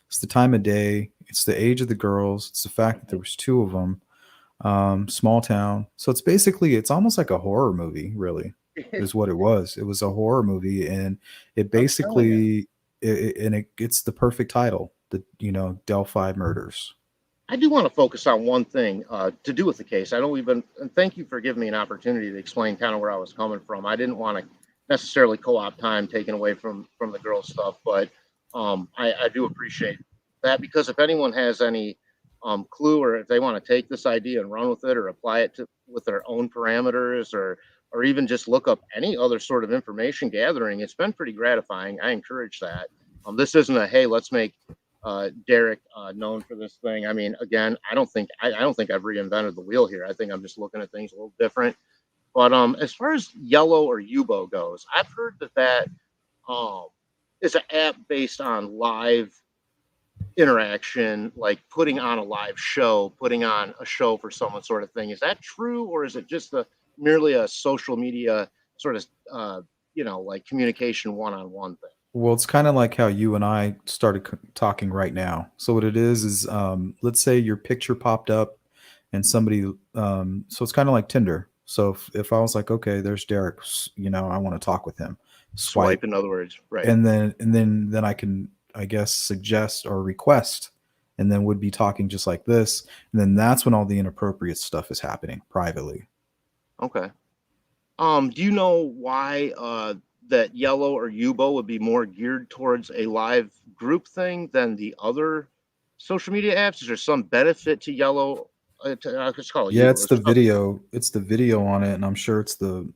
it's the time of day, it's the age of the girls, it's the fact that there was two of them, small town. So it's almost like a horror movie, really, is what it was. It was a horror movie, and it basically it's the perfect title, the Delphi murders. I do want to focus on one thing to do with the case. And thank you for giving me an opportunity to explain kind of where I was coming from. I didn't want to necessarily co-opt time taken away from the girls' stuff, but I do appreciate that, because if anyone has any clue, or if they want to take this idea and run with it or apply it with their own parameters, or even just look up any other sort of information gathering, it's been pretty gratifying. I encourage that. This isn't a, hey, let's make Derek known for this thing. I mean, again, I don't think I've reinvented the wheel here. I think I'm just looking at things a little different. But as far as Yellow or Yubo goes, I've heard that is an app based on live interaction, like putting on a live show, putting on a show for someone, sort of thing. Is that true, or is it just merely a social media sort of like communication one-on-one thing? Well, it's kind of like how you and I started talking right now. So what it is let's say your picture popped up and somebody, so it's kind of like Tinder. So if I was like, okay, there's Derek, I want to talk with him. Swipe, in other words, right? And then I can, I guess, suggest or request, and then would be talking just like this. And then that's when all the inappropriate stuff is happening privately. Okay. Do you know why that Yellow or Yubo would be more geared towards a live group thing than the other social media apps? Is there some benefit to Yellow? Let's call it Yeah, Yubo. it's the video. It's the video on it, and I'm sure it's the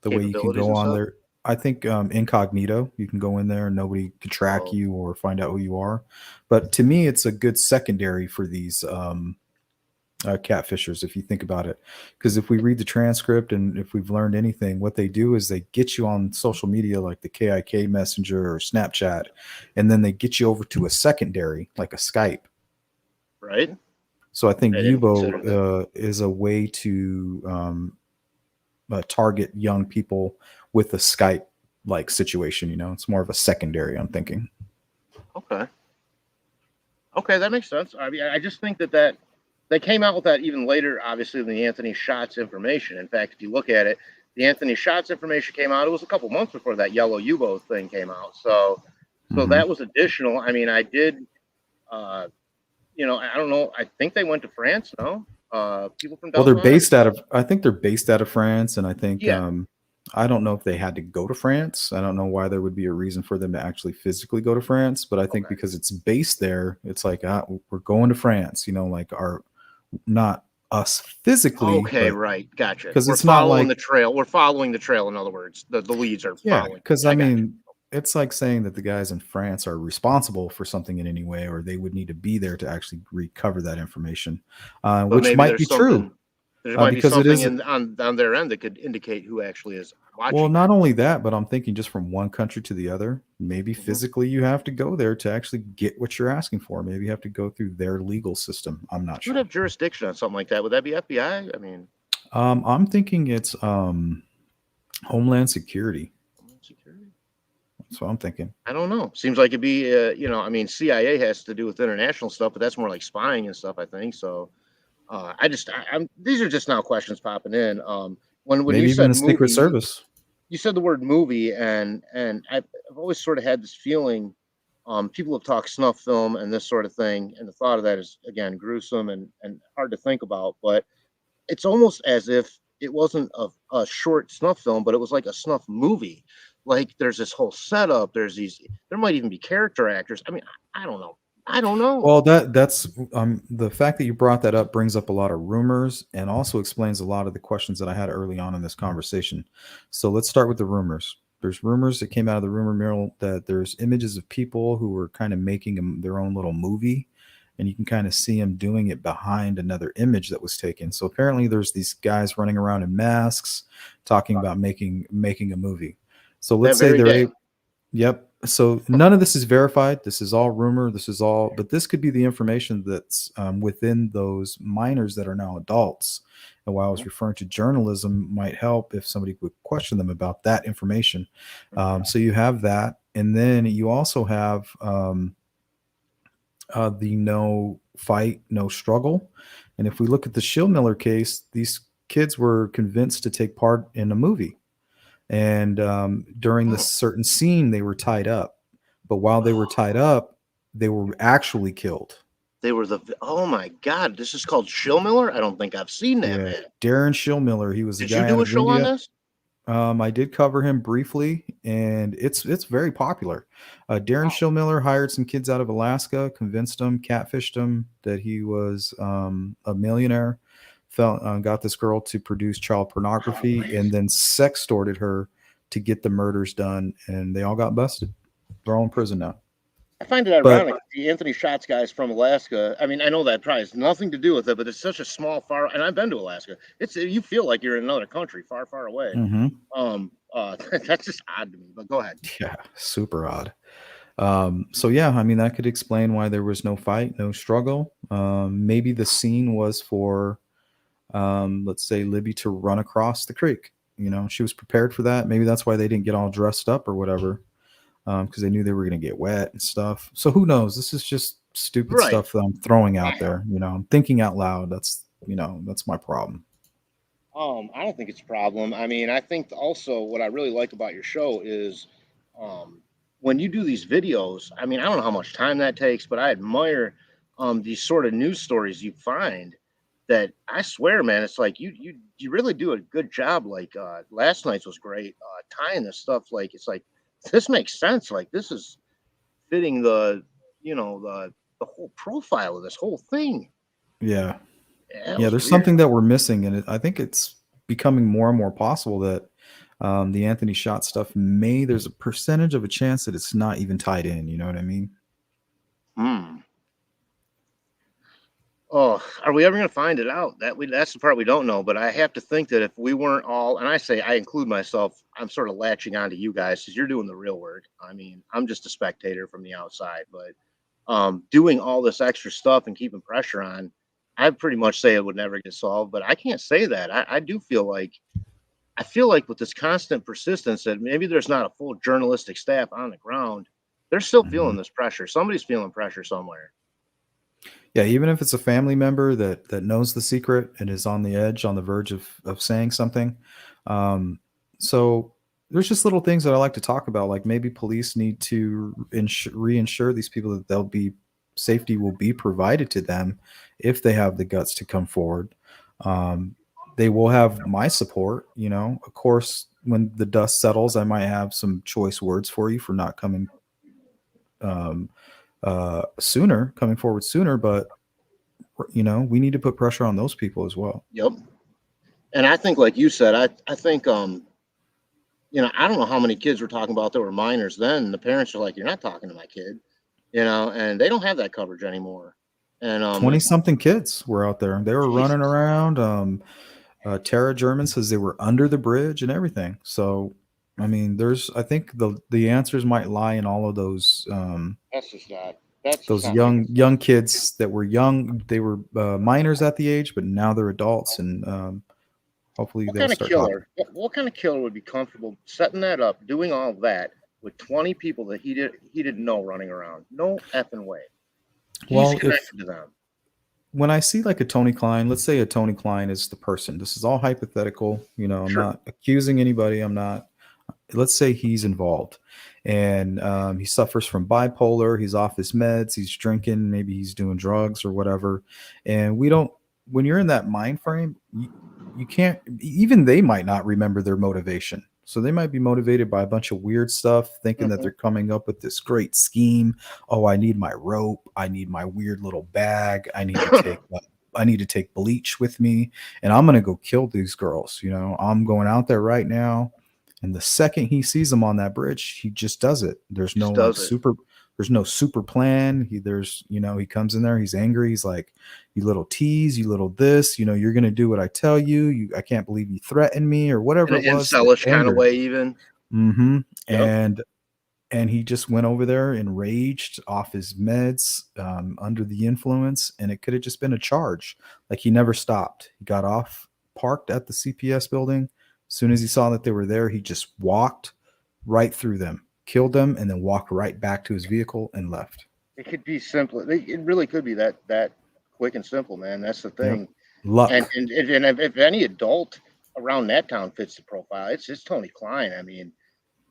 way you can go on there. I think incognito. You can go in there and nobody can track you or find out who you are. But to me, it's a good secondary for these catfishers, if you think about it. Because if we read the transcript and if we've learned anything, what they do is they get you on social media like the KIK Messenger or Snapchat, and then they get you over to a secondary like a Skype. Right. So I think Yubo is a way to target young people with a Skype like situation. It's more of a secondary, I'm thinking. Okay, that makes sense. I mean, I just think that they came out with that even later, obviously, than the Anthony Shots information. In fact, if you look at it, the Anthony Shots information came out. It was a couple months before that Yellow Yubo thing came out. So that was additional. I mean, I did, I don't know. I think they went to France. No, people from Delphi. Well, I think they're based out of France, and I think I don't know if they had to go to France. I don't know why there would be a reason for them to actually physically go to France, but I think because it's based there, it's like we're going to France. Not us physically. Okay, right, gotcha. Because it's not like the trail. We're following the trail. In other words, the leads are following. Because I mean, it's like saying that the guys in France are responsible for something in any way, or they would need to be there to actually recover that information, which might be true. There might be something on their end that could indicate who actually is watching. Well, not only that, but I'm thinking just from one country to the other, maybe physically you have to go there to actually get what you're asking for. Maybe you have to go through their legal system. I'm not sure. Who would have jurisdiction on something like that? Would that be FBI? I mean, I'm thinking it's Homeland Security. That's what I'm thinking. I don't know. Seems like it'd be, I mean, CIA has to do with international stuff, but that's more like spying and stuff, I think. So these are just now questions popping in. When maybe you even said the Secret Service, you said the word movie, and I've always sort of had this feeling. People have talked snuff film and this sort of thing, and the thought of that is again gruesome and hard to think about. But it's almost as if it wasn't a short snuff film, but it was like a snuff movie. Like there's this whole setup. There might even be character actors. I mean, I don't know. Well, that's the fact that you brought that up brings up a lot of rumors and also explains a lot of the questions that I had early on in this conversation. So let's start with the rumors. There's rumors that came out of the rumor mill that there's images of people who were kind of making their own little movie, and you can kind of see him doing it behind another image that was taken. So apparently there's these guys running around in masks talking about making a movie. So That let's say very they're day. yep. So none of this is verified. This is all rumor. This is all, but this could be the information that's within those minors that are now adults. And while I was referring to journalism, might help if somebody would question them about that information. So you have that, and then you also have the no fight, no struggle. And if we look at the Schillmiller case, these kids were convinced to take part in a movie. And during this certain scene, they were tied up. But while they were tied up, they were actually killed. They were oh my God, this is called Schillmiller? I don't think I've seen that, Yeah, man. Darren Schillmiller. He was a Did you guy do out a of show on India. this? I did cover him briefly, and it's very popular. Darren Schillmiller hired some kids out of Alaska, convinced them, catfished them that he was a millionaire, got this girl to produce child pornography, and then sextorted her to get the murders done, and they all got busted. They're all in prison now. I find it ironic. The Anthony Shots guys from Alaska. I mean, I know that probably has nothing to do with it, but it's such a small, far. And I've been to Alaska. You feel like you're in another country, far, far away. That's just odd to me. But go ahead. Yeah, super odd. So yeah, I mean that could explain why there was no fight, no struggle. Maybe the scene was for, let's say, Libby to run across the creek. You know, she was prepared for that. Maybe that's why they didn't get all dressed up or whatever. Because they knew they were going to get wet and stuff. So who knows? This is just stupid stuff that I'm throwing out there. You know, I'm thinking out loud. That's my problem. I don't think it's a problem. I mean, I think also what I really like about your show is when you do these videos. I mean, I don't know how much time that takes, but I admire these sort of news stories you find that I swear, man, it's like you really do a good job. Like last night's was great. Tying this stuff, like it's like, this makes sense. Like this is fitting the whole profile of this whole thing. Yeah. There's something that we're missing, and I think it's becoming more and more possible that the Anthony Shot stuff there's a percentage of a chance that it's not even tied in. You know what I mean? Oh, are we ever going to find it out? That's the part we don't know. But I have to think that if we weren't all, and I include myself, I'm sort of latching onto you guys because you're doing the real work. I mean, I'm just a spectator from the outside, but doing all this extra stuff and keeping pressure on, I'd pretty much say it would never get solved. But I can't say that. I do feel like, with this constant persistence that maybe there's not a full journalistic staff on the ground. They're still feeling this pressure. Somebody's feeling pressure somewhere. Yeah, even if it's a family member that knows the secret and is on the edge, on the verge of saying something. So there's just little things that I like to talk about, like maybe police need to reinsure these people that safety will be provided to them if they have the guts to come forward. They will have my support. You know, of course, when the dust settles, I might have some choice words for you for not coming coming forward sooner, but you know, we need to put pressure on those people as well. Yep. And I think, like you said, I think I don't know how many kids we're talking about that were minors then. The parents are like, you're not talking to my kid, and they don't have that coverage anymore. And 20-something kids were out there. They were running around. Tara German says they were under the bridge and everything. So I mean, I think the answers might lie in all of those. That's just not. Those young kids that were young. They were minors at the age, but now they're adults, and hopefully they'll start talking. What kind of killer would be comfortable setting that up, doing all that with 20 people that he didn't know running around? No effing way. He's connected to them. When I see like a Tony Klein, let's say a Tony Klein is the person. This is all hypothetical. You know, I'm not accusing anybody. Let's say he's involved, and he suffers from bipolar. He's off his meds. He's drinking. Maybe he's doing drugs or whatever. And when you're in that mind frame, you can't, even they might not remember their motivation. So they might be motivated by a bunch of weird stuff, thinking that they're coming up with this great scheme. Oh, I need my rope. I need my weird little bag. I need to take bleach with me, and I'm going to go kill these girls. You know, I'm going out there right now. And the second he sees them on that bridge, he just does it. There's no There's no super plan. He comes in there, he's angry. He's like, you little tease, you little this, you're going to do what I tell you. I can't believe you threatened me or whatever In it an was. incelish kind of way, even. Mm-hmm. Yep. And he just went over there enraged off his meds, under the influence. And it could have just been a charge. Like, he never stopped. He got off, parked at the CPS building. As soon as he saw that they were there, he just walked right through them, killed them, and then walked right back to his vehicle and left. It could be simple. It really could be that quick and simple, man. That's the thing. Yep. Luck. And if any adult around that town fits the profile, it's Tony Klein. I mean,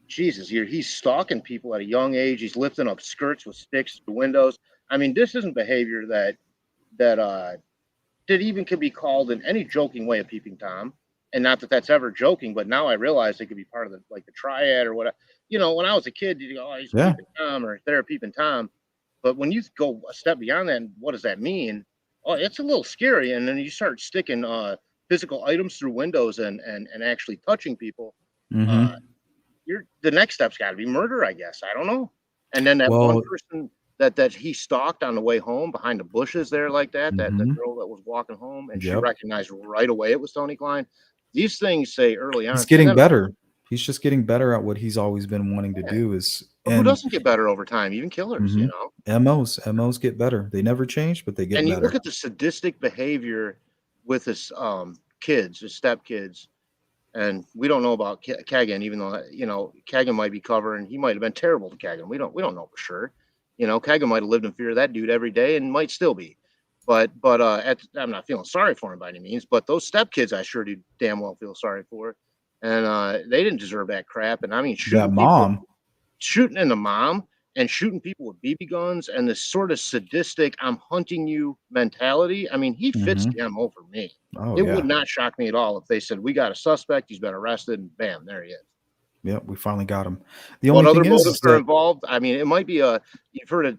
Jesus, he's stalking people at a young age. He's lifting up skirts with sticks through windows. I mean, this isn't behavior that even could be called in any joking way a peeping Tom. And not that that's ever joking, but now I realize it could be part of the triad or whatever. When I was a kid, you go, oh, he's a peeping Tom or they're a peeping Tom. But when you go a step beyond that, what does that mean? Oh, it's a little scary. And then you start sticking physical items through windows and actually touching people. Mm-hmm. The next step's got to be murder, I guess. I don't know. And then that one person that he stalked on the way home behind the bushes there like that, that the girl that was walking home, and she recognized right away it was Tony Klein. These things say early on. He's getting better. He's just getting better at what he's always been wanting to do. Who doesn't get better over time? Even killers, MOs get better. They never change, but they get better. And you look at the sadistic behavior with his kids, his stepkids, and we don't know about Kagan, even though Kagan might be covering. He might have been terrible to Kagan. We don't know for sure. Kagan might have lived in fear of that dude every day and might still be. But I'm not feeling sorry for him by any means. But those stepkids, I sure do damn well feel sorry for. And they didn't deserve that crap. And I mean, shooting in the mom and shooting people with BB guns and this sort of sadistic, I'm hunting you mentality. I mean, he fits the MO for me. It would not shock me at all if they said, we got a suspect, he's been arrested, and bam, there he is. Yep, we finally got him. The only other thing motives are involved. I mean, it might be you've heard of,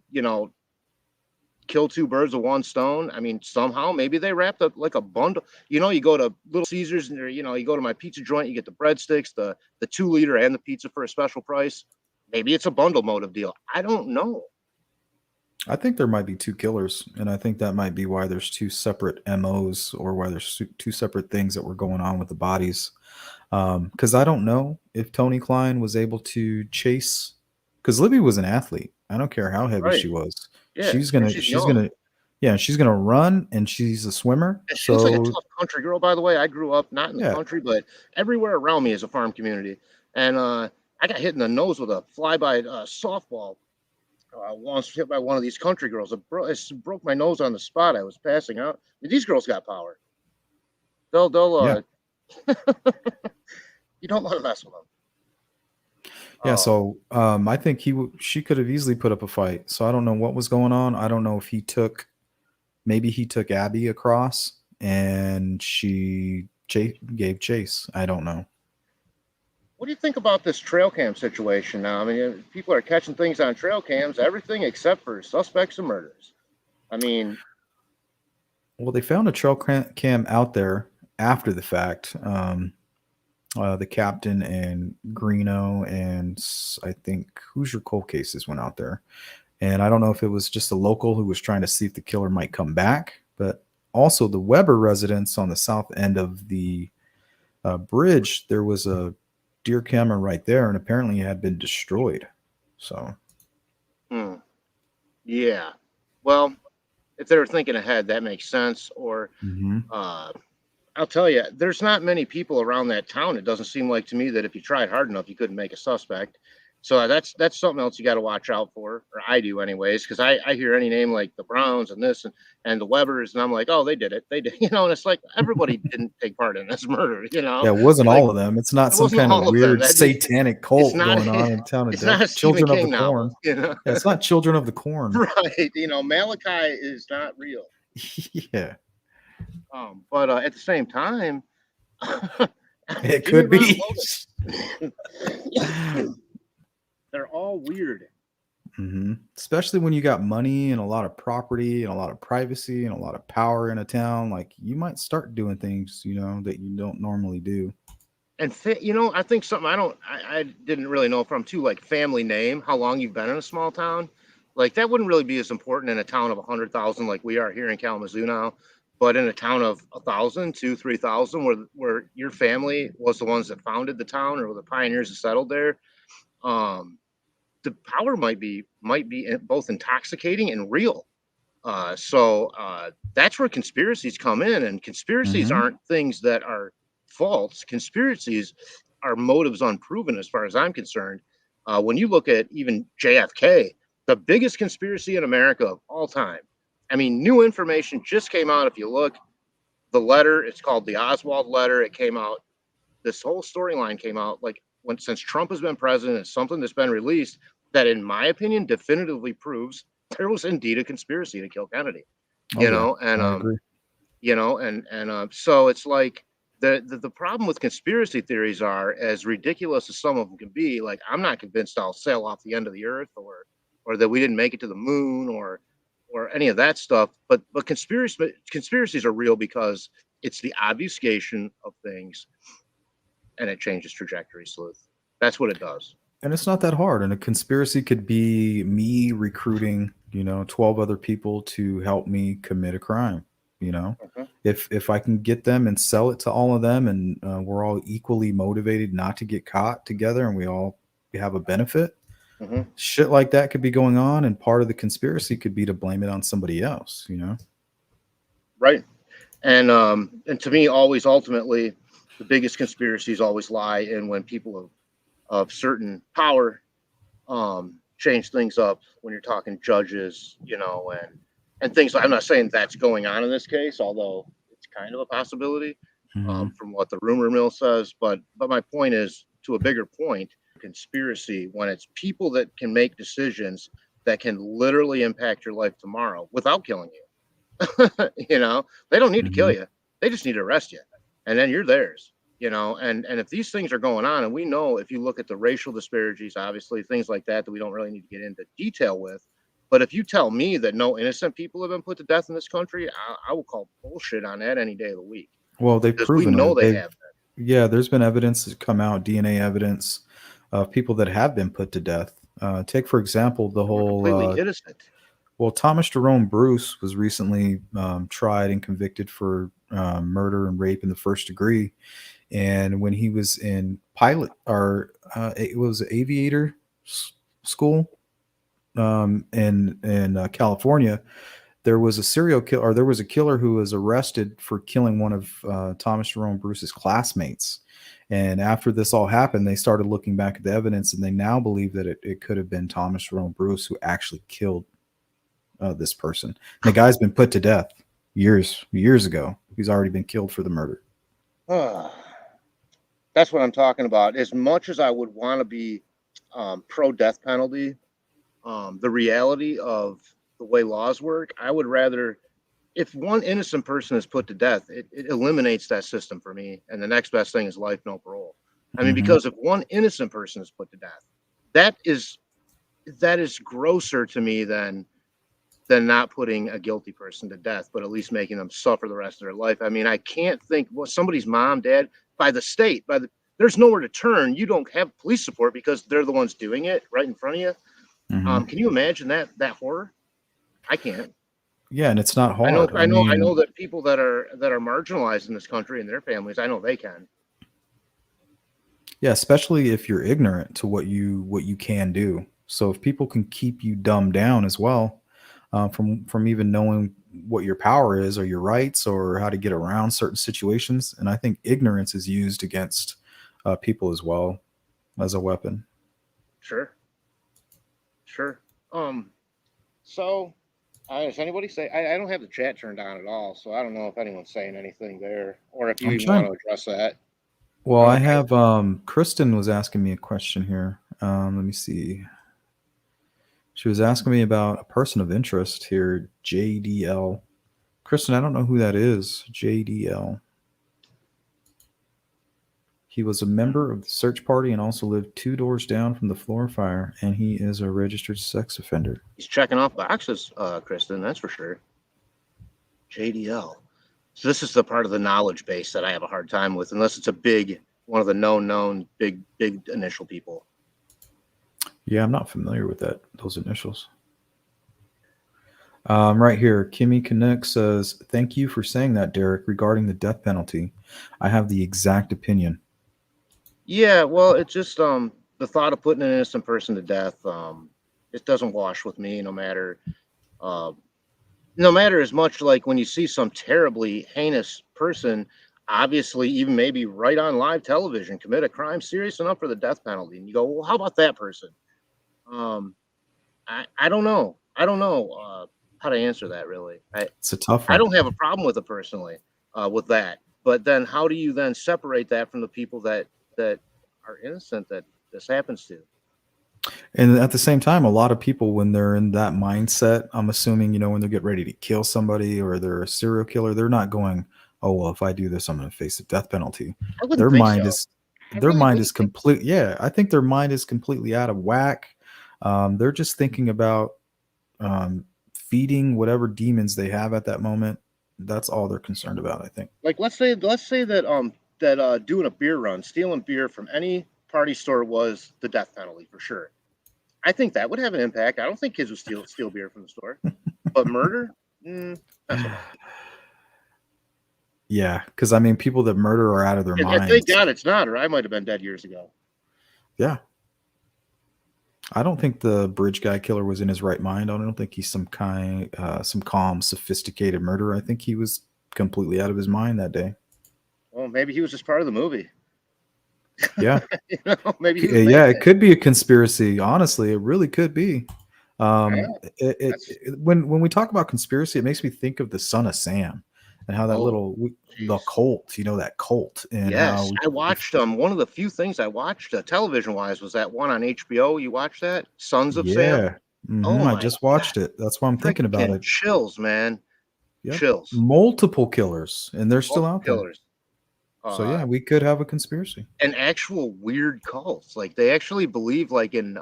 kill two birds with one stone. I mean, somehow maybe they wrapped up like a bundle. You go to Little Caesars and you go to my pizza joint, you get the breadsticks, the 2-liter and the pizza for a special price. Maybe it's a bundle motive deal. I don't know. I think there might be two killers, and I think that might be why there's two separate MOs, or why there's two separate things that were going on with the bodies. Because I don't know if Tony Klein was able to chase, because Libby was an athlete. I don't care how heavy she was. Yeah, she's gonna run, and she's a swimmer. And she looks like a tough country girl, by the way. I grew up not in the country, but everywhere around me is a farm community. And I got hit in the nose with a flyby softball. Once hit by one of these country girls. It broke my nose on the spot. I was passing out. These girls got power. They'll you don't want to mess with them. Yeah, so I think she could have easily put up a fight. So I don't know what was going on. I don't know if maybe he took Abby across and she gave chase. I don't know. What do you think about this trail cam situation now? I mean, people are catching things on trail cams, everything except for suspects and murders. I mean, well, they found a trail cam out there after the fact. The captain and Greeno and I think Hoosier Cold Cases went out there. And I don't know if it was just a local who was trying to see if the killer might come back, but also the Weber residence on the south end of the bridge, there was a deer camera right there, and apparently it had been destroyed. So yeah, well, if they were thinking ahead, that makes sense. Or I'll tell you, there's not many people around that town. It doesn't seem like to me that if you tried hard enough, you couldn't make a suspect. So that's something else you got to watch out for, or I do anyways, because I hear any name like the Browns and this and the Webers, and I'm like, oh, they did it, and it's like everybody didn't take part in this murder, Yeah, it wasn't all of them. It's not some kind of weird satanic cult going on in town. It's not Children of the Corn. Yeah, it's not Children of the Corn, right? Malachi is not real. Yeah. But at the same time, it could be. They're all weird. Especially when you got money and a lot of property and a lot of privacy and a lot of power in a town. Like, you might start doing things, that you don't normally do. And I think something I didn't really know from too, like family name, how long you've been in a small town. Like that wouldn't really be as important in a town of 100,000 like we are here in Kalamazoo now, but in a town of 1,000, 2,000, 3,000, where your family was the ones that founded the town or the pioneers that settled there, the power might be both intoxicating and real. So that's where conspiracies come in, and conspiracies aren't things that are false. Conspiracies are motives unproven, as far as I'm concerned. When you look at even JFK, the biggest conspiracy in America of all time. I mean, new information just came out. If you look, the letter, it's called the Oswald letter. It came out. This whole storyline came out since Trump has been president. It's something that's been released that, in my opinion, definitively proves there was indeed a conspiracy to kill Kennedy. So it's like the problem with conspiracy theories are, as ridiculous as some of them can be, like I'm not convinced I'll sail off the end of the earth or that we didn't make it to the moon or any of that stuff. But conspiracies are real because it's the obfuscation of things, and it changes trajectory, Sleuth. That's what it does. And it's not that hard. And a conspiracy could be me recruiting, 12 other people to help me commit a crime. If I can get them and sell it to all of them, and we're all equally motivated not to get caught together, and we all have a benefit, shit like that could be going on. And part of the conspiracy could be to blame it on somebody else, Right. And to me, always ultimately, the biggest conspiracies always lie in when people of certain power change things up. When you're talking judges, and things. I'm not saying that's going on in this case, although it's kind of a possibility from what the rumor mill says. But my point is, to a bigger point, conspiracy, when it's people that can make decisions that can literally impact your life tomorrow without killing you. They don't need to kill you. They just need to arrest you. And then you're theirs. And if these things are going on, and we know, if you look at the racial disparities, obviously things like that we don't really need to get into detail with. But if you tell me that no innocent people have been put to death in this country, I will call bullshit on that any day of the week. Well, they've proven we know they have that. Yeah, there's been evidence that's come out, DNA evidence of people that have been put to death. Take, for example, the whole completely innocent. Well, Thomas Jerome Bruce was recently tried and convicted for murder and rape in the first degree. And when he was in it was aviator school in California, there was a serial killer, or there was a killer who was arrested for killing one of Thomas Jerome Bruce's classmates. And after this all happened, they started looking back at the evidence, and they now believe that it could have been Thomas Jerome Bruce who actually killed this person. And the guy's been put to death years ago. He's already been killed for the murder. That's what I'm talking about. As much as I would want to be pro death penalty, the reality of the way laws work, I would rather, if one innocent person is put to death, it eliminates that system for me. And the next best thing is life, no parole. I mean, because if one innocent person is put to death, that is grosser to me than not putting a guilty person to death, but at least making them suffer the rest of their life. I mean, I can't think somebody's mom, dad, by the state, there's nowhere to turn. You don't have police support because they're the ones doing it right in front of you. Can you imagine that horror? I can't. Yeah, and it's not hard. I know that people that are marginalized in this country and their families, I know they can. Yeah, especially if you're ignorant to what you can do. So if people can keep you dumbed down as well, from even knowing what your power is or your rights or how to get around certain situations. And I think ignorance is used against people as well as a weapon. Sure. So does anybody say, I don't have the chat turned on at all, so I don't know if anyone's saying anything there, or if you even want to address that. Well, I have Kristen was asking me a question here. Let me see. She was asking me about a person of interest here, JDL. Kristen, I don't know who that is. JDL. He was a member of the search party and also lived 2 doors down from the floor fire, and he is a registered sex offender. He's checking off boxes, Kristen, that's for sure. JDL. So this is the part of the knowledge base that I have a hard time with, unless it's one of the known big initial people. Yeah, I'm not familiar with those initials. Right here, Kimmy Canuck says, "Thank you for saying that, Derek, regarding the death penalty. I have the exact opinion." Yeah, well, it's just the thought of putting an innocent person to death, it doesn't wash with me, uh no matter as much like when you see some terribly heinous person, obviously even maybe right on live television commit a crime serious enough for the death penalty. And you go, well, how about that person? Um, I don't know. I don't know how to answer that really. It's a tough I one. don't have a problem with it personally, with that. But then how do you then separate that from the people that are innocent that this happens to? And at the same time, a lot of people, when they're in that mindset, I'm assuming, when they get ready to kill somebody or they're a serial killer, they're not going, "Oh, well, if I do this, I'm going to face a death penalty." I wouldn't Their think mind so. is, I their really mind is wouldn't think. complete. Yeah, I think their mind is completely out of whack. They're just thinking about um, feeding whatever demons they have at that moment. That's all they're concerned about, I think. Like let's say that doing a beer run, stealing beer from any party store was the death penalty for sure. I think that would have an impact. I don't think kids would steal beer from the store, but murder, not so much. Yeah, because I mean, people that murder are out of their And thank minds. God it's not, or I might have been dead years ago. Yeah, I don't think the bridge guy killer was in his right mind. I don't think he's some calm, sophisticated murderer. I think he was completely out of his mind that day. Well, maybe he was just part of the movie. Yeah, Maybe he was Yeah, made it that. could be a conspiracy. Honestly, it really could be. Yeah, that's When we talk about conspiracy, it makes me think of the Son of Sam and how that oh, the jeez. cult, that cult, and how Yes, I watched one of the few things I watched television wise was that one on HBO. You watched that, Sons of Sam? yeah, Oh I my just God, watched it. That's why I'm thinking about freaking it. chills, man, Yep, chills. multiple killers, and they're still Multiple out there. killers. So Uh, yeah, we could have a conspiracy. and actual weird cults. Like they actually believe like in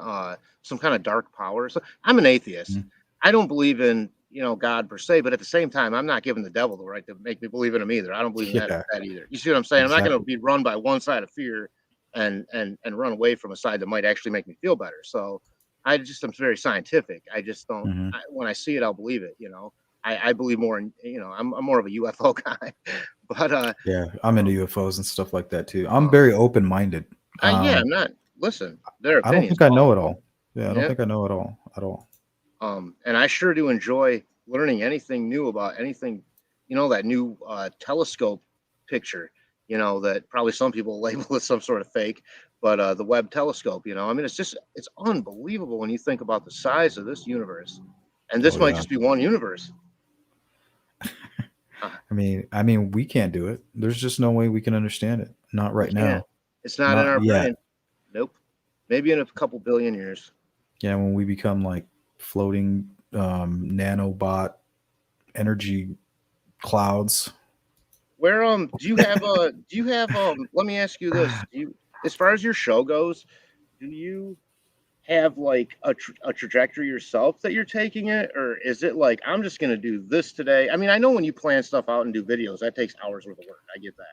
some kind of dark power. So I'm an atheist. Mhm. I don't believe in God per se, but at the same time, I'm not giving the devil the right to make me believe in him either. I don't believe in Yeah, that either. You see what I'm saying? I'm not going to exactly. be run by one side of fear and run away from a side that might actually make me feel better. So I'm very scientific. I just don't. Hmm. When I see it, I'll believe it. I believe more in. I'm more of a UFO guy, but Yeah, I'm into um, UFOs and stuff like that too. I'm um, very open minded. yeah, I'm not. Listen, their I don't opinions think I know all. it all. Yeah, I don't Yeah. think I know it all at all. And I sure do enjoy learning anything new about anything. That new telescope picture. That probably some people label as some sort of fake, but the Webb telescope. I mean, it's unbelievable when you think about the size of this universe, and this Oh might yeah. just be one universe. Uh, I mean, we can't do it. There's just no way we can understand it. Not we right can't. now. It's not in Not our yet. brain. Nope. Maybe in a couple billion years. Yeah, when we become like floating nanobot energy clouds. Where let me ask you this. As far as your show goes, do you have like a trajectory yourself that you're taking it, or is it like I'm just going to do this today? I mean, I know when you plan stuff out and do videos, that takes hours worth of work. I get that.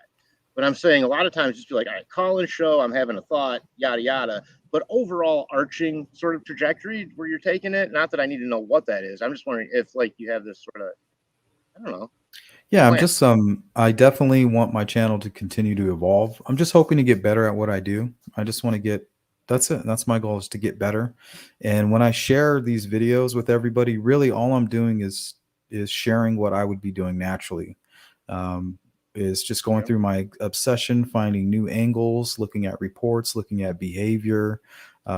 But I'm saying a lot of times just be like, all right, call in show, I'm having a thought, yada yada. But overall arching sort of trajectory where you're taking it, not that I need to know what that is. I'm just wondering if like you have this sort of, I don't know, Yeah, I'm plan. just I definitely want my channel to continue to evolve. I'm just hoping to get better at what I do. I just want to get That's it. That's my goal, is to get better. And when I share these videos with everybody, really all I'm doing is sharing what I would be doing naturally. Um, is just going Yeah. through my obsession, finding new angles, looking at reports, looking at behavior,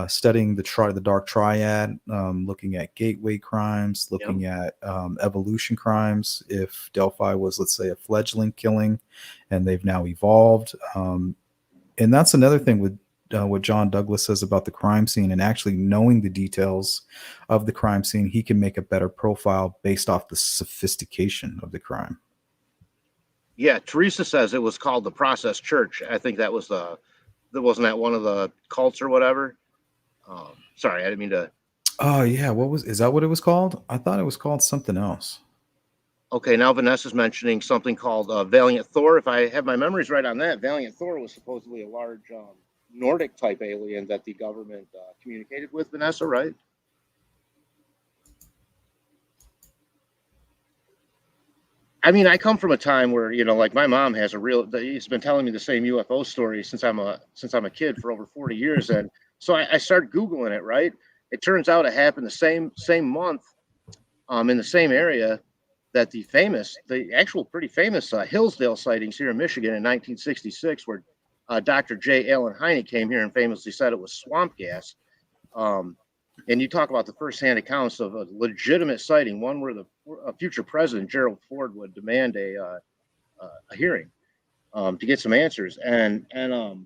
studying the dark triad, looking at gateway crimes, Yeah. looking at evolution crimes. If Delphi was, let's say, a fledgling killing, and they've now evolved, and that's another thing with what John Douglas says about the crime scene, and actually knowing the details of the crime scene, he can make a better profile based off the sophistication of the crime. Yeah, Teresa says it was called the Process Church. I think that wasn't that one of the cults or whatever. Sorry, I didn't mean to. Oh yeah, is that what it was called? I thought it was called something else. Okay, now Vanessa's mentioning something called Valiant Thor. If I have my memories right on that, Valiant Thor was supposedly a large Nordic type alien that the government communicated with. Vanessa, right? I mean, I come from a time where, like my mom has he's been telling me the same UFO story since I'm a kid for over 40 years. And so I started Googling it, right? It turns out it happened the same month, in the same area that the actual pretty famous Hillsdale sightings here in Michigan in 1966, where Dr. J. Allen Heine came here and famously said it was swamp gas. And you talk about the firsthand accounts of a legitimate sighting, one where a future president, Gerald Ford, would demand a hearing to get some answers. And then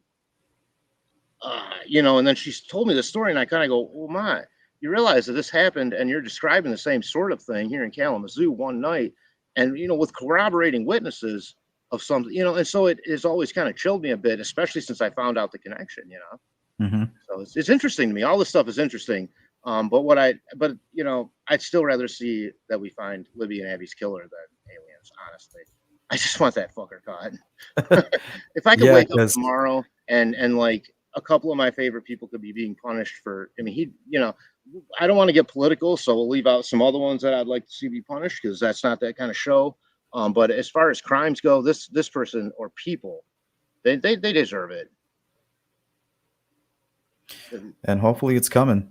she told me the story, and I kind of go, oh my, you realize that this happened, and you're describing the same sort of thing here in Kalamazoo one night, and, with corroborating witnesses of something, and so it has always kind of chilled me a bit, especially since I found out the connection, Mm-hmm. So it's interesting to me. All this stuff is interesting. But I'd still rather see that we find Libby and Abby's killer than aliens, honestly. I just want that fucker caught. If I could wake up tomorrow and like a couple of my favorite people could be being punished for, I don't want to get political, so we'll leave out some other ones that I'd like to see be punished, because that's not that kind of show. But as far as crimes go, this person or people, they deserve it. And hopefully it's coming.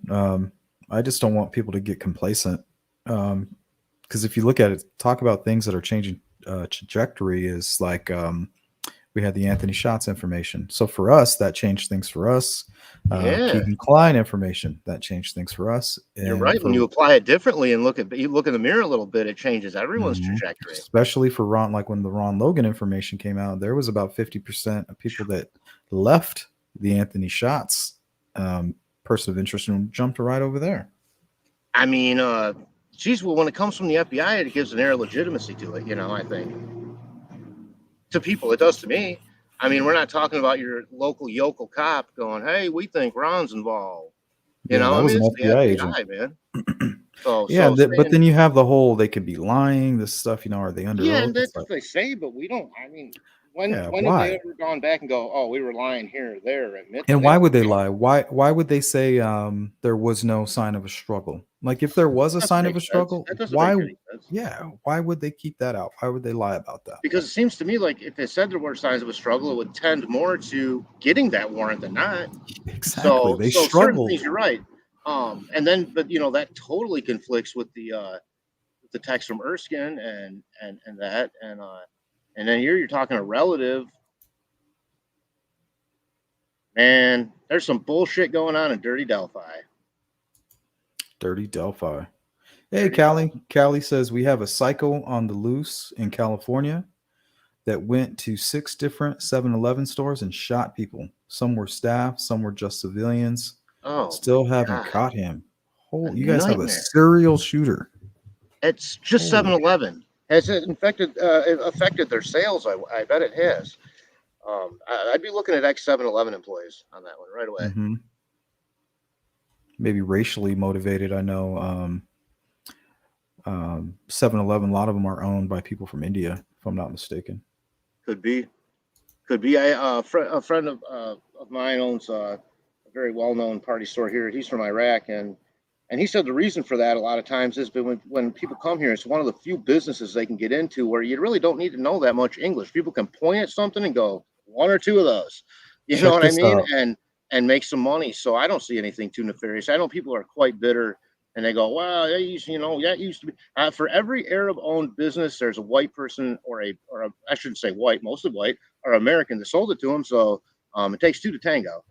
I just don't want people to get complacent. Because if you look at it, talk about things that are changing trajectory is like we had the Anthony Shots information. So for us, that changed things for us. Keegan Klein information, that changed things for us. And you're right. When you apply it differently and look in the mirror a little bit, it changes everyone's trajectory. Especially for Ron, like when the Ron Logan information came out, there was about 50% of people that left the Anthony Shots person of interest and jumped right over there. I mean, when it comes from the FBI, it gives an air of legitimacy to it, I think. To people, it does to me. I mean, we're not talking about your local yokel cop going, hey, we think Ron's involved. That was an FBI agent, man. But then you have the whole, they could be lying, this stuff, are they under oath? Yeah, that's what they say, but we don't, when have they ever gone back and go, oh, we were lying here or there? And why would they lie? Why would they say there was no sign of a struggle? Like if there was a sign of a struggle, why would they keep that out? Why would they lie about that? Because it seems to me like if they said there were signs of a struggle, it would tend more to getting that warrant than not. Exactly. They struggled. You're right. But that totally conflicts with the text from Erskine and that and then you're talking a relative. Man, there's some bullshit going on in Dirty Delphi. Dirty Delphi. Hey, Callie. Callie says we have a psycho on the loose in California that went to 6 different 7-Eleven stores and shot people. Some were staff, some were just civilians. Oh, still haven't caught him. You guys have a serial shooter. It's just 7-Eleven. Has it affected their sales? I bet it has. I'd be looking at ex-7-Eleven employees on that one right away. Mm-hmm. Maybe racially motivated. I know 7-Eleven, a lot of them are owned by people from India, if I'm not mistaken. Could be. A friend of mine owns a very well-known party store here. He's from Iraq, and he said the reason for that a lot of times is when people come here, it's one of the few businesses they can get into where you really don't need to know that much English. People can point at something and go, 1 or 2 of those. You know what I mean? And make some money. So I don't see anything too nefarious. I know people are quite bitter and they go, well, that used to be. For every Arab-owned business, there's a white person or I shouldn't say white, mostly white, or American that sold it to them. So it takes 2 to tango.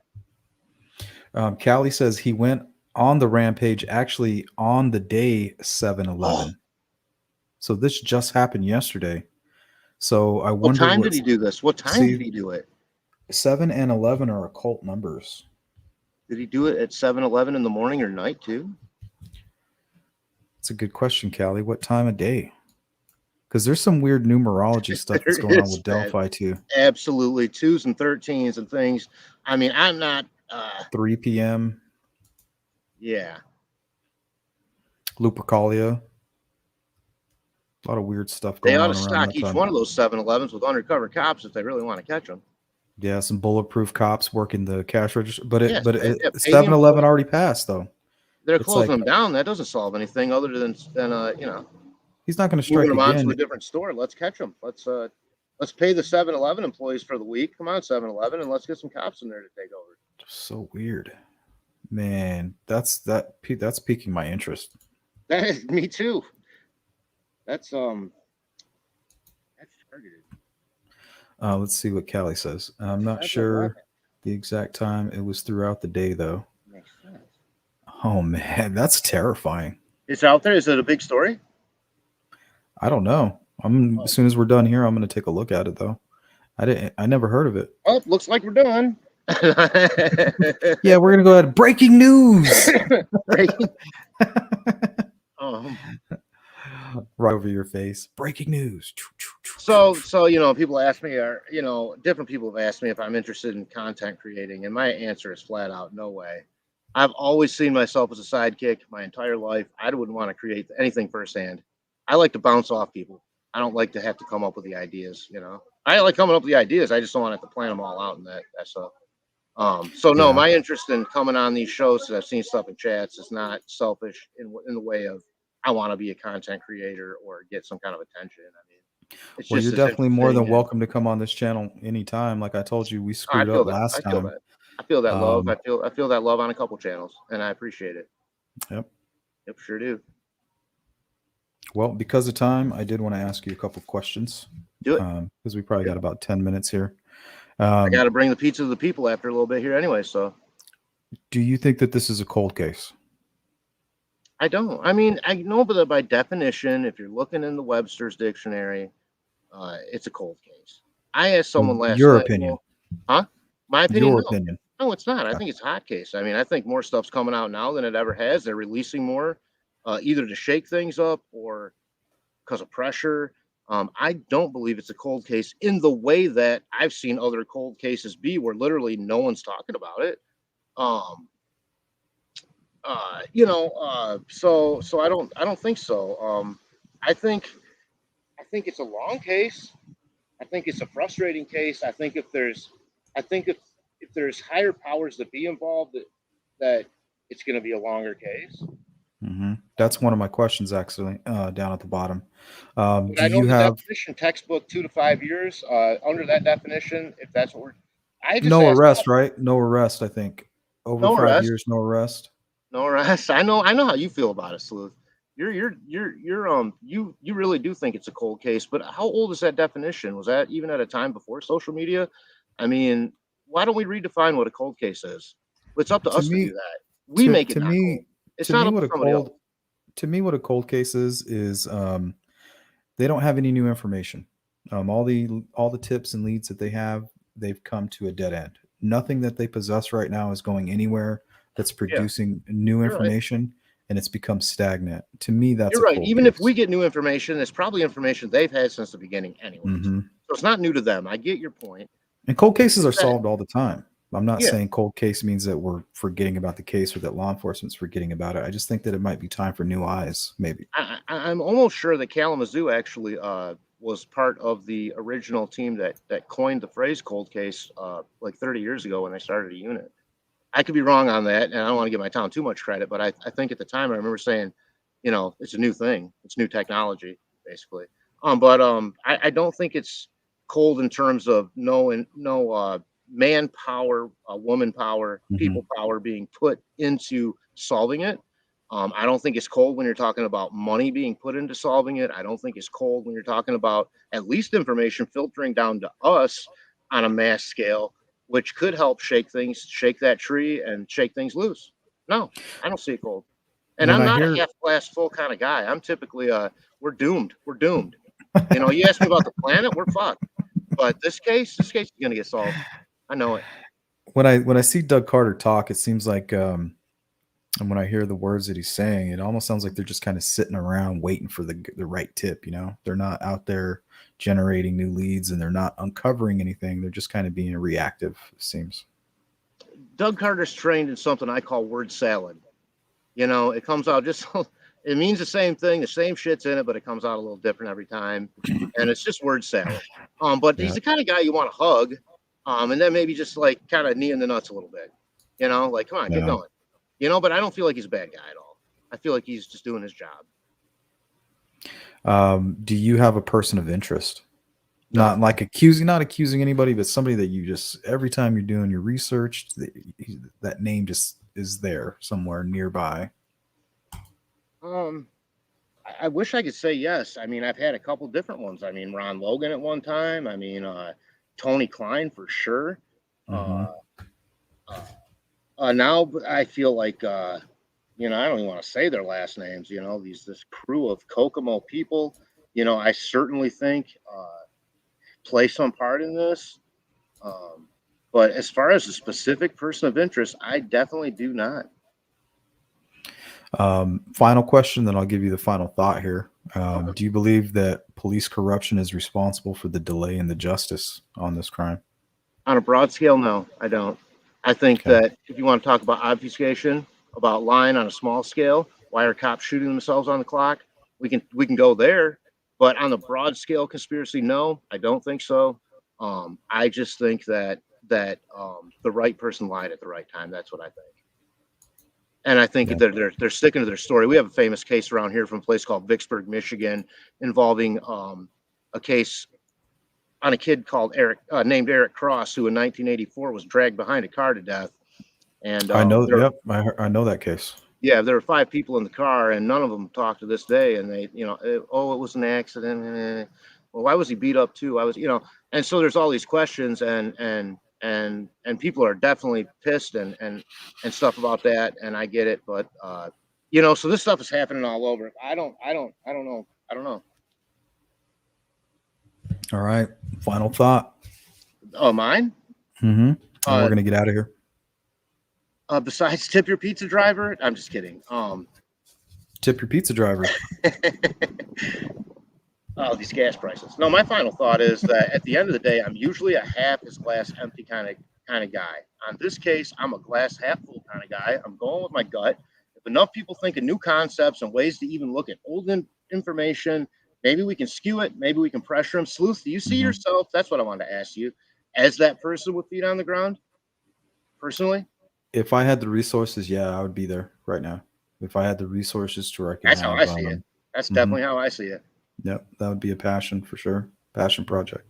Callie says he went on the rampage actually on the day 7-Eleven. So this just happened yesterday. So I wonder what time did he do this? What time did he do it? 7 and 11 are occult numbers. Did he do it at 7-Eleven in the morning or night too? It's a good question, Callie. What time of day? Because there's some weird numerology stuff that's going on with Delphi too. Absolutely. 2s and 13s and things. I mean, I'm not 3 p.m. Yeah. Lupercalia. A lot of weird stuff going on. They ought to stock each one of those 7-Elevens with undercover cops if they really want to catch them. Yeah, some bulletproof cops working the cash register. But 7-Eleven already passed though. They're closing them down. That doesn't solve anything other than. He's not going to strike moving them on again. to a different store. Let's catch them. Let's pay the 7-Eleven employees for the week. Come on, 7-Eleven, and let's get some cops in there to take over. So weird, man. That's piquing my interest. That is me too. That's targeted. Let's see what Callie says. I'm not sure the exact time. It was throughout the day, though. Makes sense. Oh man, that's terrifying. It's out there. Is it a big story? I don't know. As soon as we're done here, I'm going to take a look at it, though. I never heard of it. Oh, looks like we're done. Yeah, we're gonna go ahead. Breaking news. Breaking. Right over your face. Breaking news. So people ask me, different people have asked me if I'm interested in content creating, and my answer is flat out no way. I've always seen myself as a sidekick my entire life. I wouldn't want to create anything firsthand. I like to bounce off people. I don't like to have to come up with the ideas. I like coming up with the ideas. I just don't want to have to plan them all out and that stuff. No, my interest in coming on these shows, because I've seen stuff in chats, is not selfish in the way of I want to be a content creator or get some kind of attention. I mean, it's Well, just you're definitely more than welcome to come on this channel anytime. Like I told you, we screwed up last time. I feel that love. I feel that love on a couple channels, and I appreciate it. Yep, sure do. Well, because of time, I did want to ask you a couple questions. Do it. Because we probably got about 10 minutes here. I got to bring the pizza to the people after a little bit here anyway. So, do you think that this is a cold case? I don't. I mean, I know that by definition, if you're looking in the Webster's dictionary, it's a cold case. I asked someone last night. Your opinion? Huh? My opinion? Your opinion? No, it's not. I think it's a hot case. I mean, I think more stuff's coming out now than it ever has. They're releasing more, either to shake things up or because of pressure. I don't believe it's a cold case in the way that I've seen other cold cases be, where literally no one's talking about it. So I don't think so. I think it's a long case. I think it's a frustrating case. I think if there's higher powers that be involved, that it's going to be a longer case. Mm-hmm. That's one of my questions, actually, down at the bottom. Do you have definition textbook 2 to 5 years? Under that definition, if that's what no arrest, right? No arrest. I think over no 5 arrest. years, no arrest. No arrest. I know how you feel about it, Sleuth. You really do think it's a cold case, but how old is that definition? Was that even at a time before social media? I mean, why don't we redefine what a cold case is? It's up to us to do that. We make it not cold. It's not up to somebody else. To me, what a cold case is they don't have any new information. All the tips and leads that they have, they've come to a dead end. Nothing that they possess right now is going anywhere that's producing new information, and it's become stagnant. To me, that's You're right. Even if we get new information, it's probably information they've had since the beginning anyway. Mm-hmm. So it's not new to them. I get your point. And cold cases are solved all the time. I'm not saying cold case means that we're forgetting about the case or that law enforcement's forgetting about it. I just think that it might be time for new eyes, maybe. I'm almost sure that Kalamazoo actually was part of the original team that coined the phrase cold case like 30 years ago when they started a unit. I could be wrong on that, and I don't want to give my town too much credit, but I think at the time I remember saying, it's a new thing. It's new technology, basically. I don't think it's cold in terms of no manpower, woman power, people power being put into solving it. I don't think it's cold when you're talking about money being put into solving it. I don't think it's cold when you're talking about at least information filtering down to us on a mass scale, which could help shake that tree and shake things loose. No, I don't see it cold. And I'm not a half glass full kind of guy. I'm typically, we're doomed. We're doomed. You ask me about the planet, we're fucked. But this case is going to get solved. I know it. When I see Doug Carter talk, it seems like, and when I hear the words that he's saying, it almost sounds like they're just kind of sitting around waiting for the right tip. They're not out there generating new leads, and they're not uncovering anything. They're just kind of being reactive, it seems. Doug Carter's trained in something I call word salad. It comes out it means the same thing, the same shit's in it, but it comes out a little different every time. And it's just word salad. But he's the kind of guy you want to hug. And then maybe just like kind of knee in the nuts a little bit, like, come on, get going, but I don't feel like he's a bad guy at all. I feel like he's just doing his job. Do you have a person of interest? No. Not like not accusing anybody, but somebody that you just every time you're doing your research, that name just is there somewhere nearby. Um, I wish I could say yes. I mean, I've had a couple different ones. I mean, Ron Logan at one time. I mean, Tony Klein for sure. Mm-hmm. Uh, now I feel like I don't even want to say their last names. This crew of Kokomo people. I certainly think play some part in this. Um, but as far as a specific person of interest, I definitely do not. Final question, then I'll give you the final thought here. Do you believe that police corruption is responsible for the delay in the justice on this crime? On a broad scale, no, I don't. I think Okay. that if you want to talk about obfuscation, about lying on a small scale, why are cops shooting themselves on the clock? We can go there, but on the broad scale conspiracy, no, I don't think so. I just think that the right person lied at the right time. That's what I think. And I think Yeah. they're sticking to their story. We have a famous case around here from a place called Vicksburg, Michigan, involving a case on a kid called named Eric Cross, who in 1984 was dragged behind a car to death. And I know. Yep, I know that case. yeah, there were 5 people in the car, and none of them talked to this day. And they, it was an accident. Well, why was he beat up too? And so there's all these questions, and people are definitely pissed and stuff about that, and I get it, but so this stuff is happening all over. I don't know. All right. Final thought. Oh, mine. Mm-hmm. And we're gonna get out of here. Besides tip your pizza driver, I'm just kidding. Tip your pizza driver. Oh, these gas prices. No, my final thought is that at the end of the day, I'm usually a half is glass empty kind of guy. On this case, I'm a glass half full kind of guy. I'm going with my gut. If enough people think of new concepts and ways to even look at old information, maybe we can skew it. Maybe we can pressure them. Sleuth, do you see yourself? That's what I wanted to ask you. As that person with feet on the ground, personally? If I had the resources, yeah, I would be there right now. If I had the resources to where I could That's how I see it. That's definitely how I see it. Yep, that would be a passion for sure. Passion project.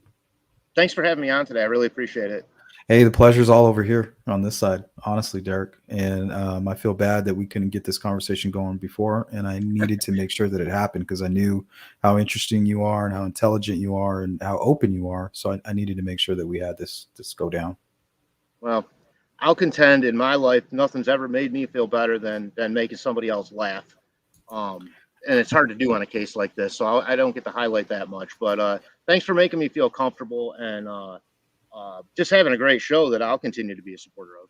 Thanks for having me on today. I really appreciate it. Hey, the pleasure's all over here on this side, honestly, Derek. And I feel bad that we couldn't get this conversation going before. And I needed to make sure that it happened because I knew how interesting you are and how intelligent you are and how open you are. So I needed to make sure that we had this go down. Well, I'll contend in my life, nothing's ever made me feel better than making somebody else laugh. And it's hard to do on a case like this, so I don't get to highlight that much. But thanks for making me feel comfortable and just having a great show that I'll continue to be a supporter of.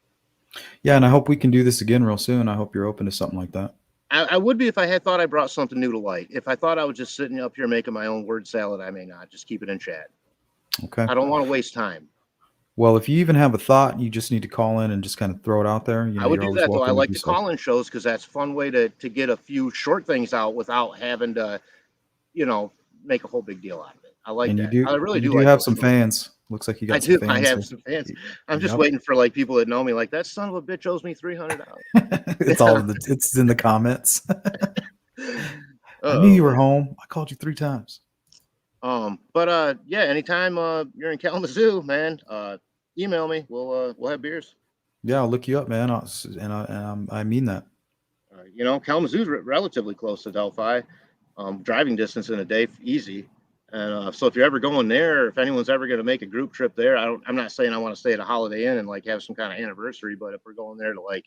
Yeah, and I hope we can do this again real soon. I hope you're open to something like that. I would be if I had thought I brought something new to light. If I thought I was just sitting up here making my own word salad, I may not. Just keep it in chat. Okay. I don't want to waste time. Well, if you even have a thought, you just need to call in and just kind of throw it out there. I would do that, though. I like the call-in shows because that's a fun way to get a few short things out without having to, make a whole big deal out of it. I like that. I really do. You have some fans. Looks like you got some fans. I have some fans. I'm just waiting for people that know me. Like, that son of a bitch owes me $300. It's in the comments. I knew you were home. I called you 3 times. But yeah, anytime you're in Kalamazoo, man, email me. We'll have beers. Yeah, I'll look you up, man. I mean that. Kalamazoo's relatively close to Delphi. Driving distance in a day, easy. And so if you're ever going there, if anyone's ever going to make a group trip there, I'm not saying I want to stay at a Holiday Inn and have some kind of anniversary, but if we're going there to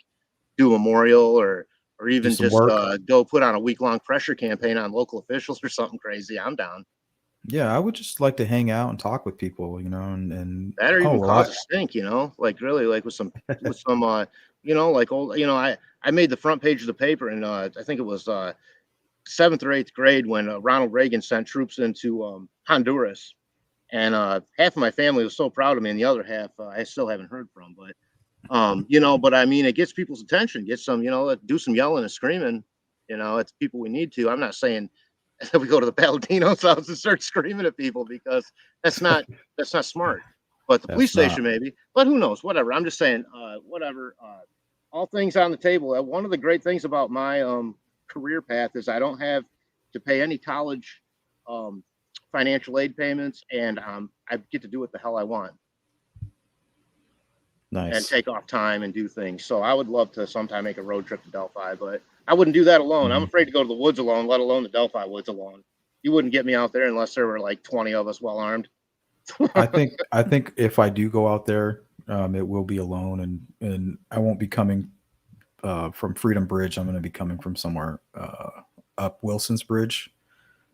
do a memorial or even just go put on a week-long pressure campaign on local officials or something crazy, I'm down. Yeah, I would just like to hang out and talk with people, and that or even cause a stink, really with some old, I made the front page of the paper and I think it was 7th or 8th grade when Ronald Reagan sent troops into Honduras, and half of my family was so proud of me, and the other half I still haven't heard from. But but I mean, it gets people's attention, gets some, do some yelling and screaming. It's people we need to. I'm not saying that we go to the Palladino's house and start screaming at people because that's not smart. But the police station maybe. But who knows? Whatever. I'm just saying. Whatever. All things on the table. One of the great things about my career path is I don't have to pay any college financial aid payments, and I get to do what the hell I want and Nice. take off time and do things. So I would love to sometime make a road trip to Delphi, but I wouldn't do that alone. I'm afraid to go to the woods alone, let alone the Delphi woods alone. You wouldn't get me out there unless there were like 20 of us well armed. I think if I do go out there, it will be alone, and I won't be coming from Freedom Bridge. I'm going to be coming from somewhere up Wilson's Bridge,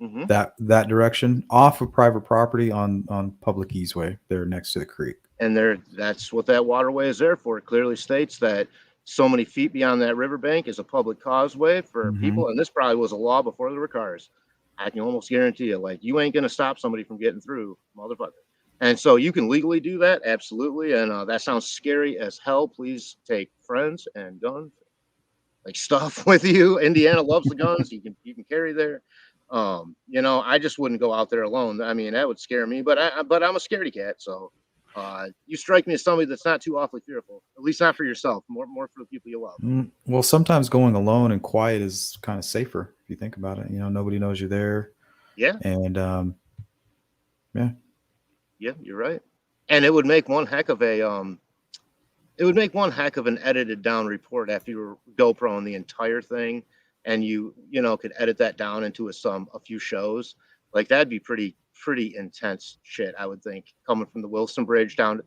Mm-hmm. that direction, off of private property on Public Easeway. They're next to the creek. And that's what that waterway is there for. It clearly states that so many feet beyond that riverbank is a public causeway for people. And this probably was a law before there were cars. I can almost guarantee you, like, you ain't going to stop somebody from getting through, motherfucker. And so you can legally do that. Absolutely. And that sounds scary as hell. Please take friends and guns, like stuff with you. Indiana loves the guns. You can carry there. I just wouldn't go out there alone. I mean, that would scare me, but I'm a scaredy cat. So, you strike me as somebody that's not too awfully fearful, at least not for yourself, more for the people you love. Well, sometimes going alone and quiet is kind of safer if you think about it. Nobody knows you're there. Yeah. And yeah, you're right. And it would make one heck of an edited down report after you were GoProing the entire thing, and you could edit that down into a few shows. Like, that'd be pretty intense shit, I would think, coming from the Wilson Bridge down.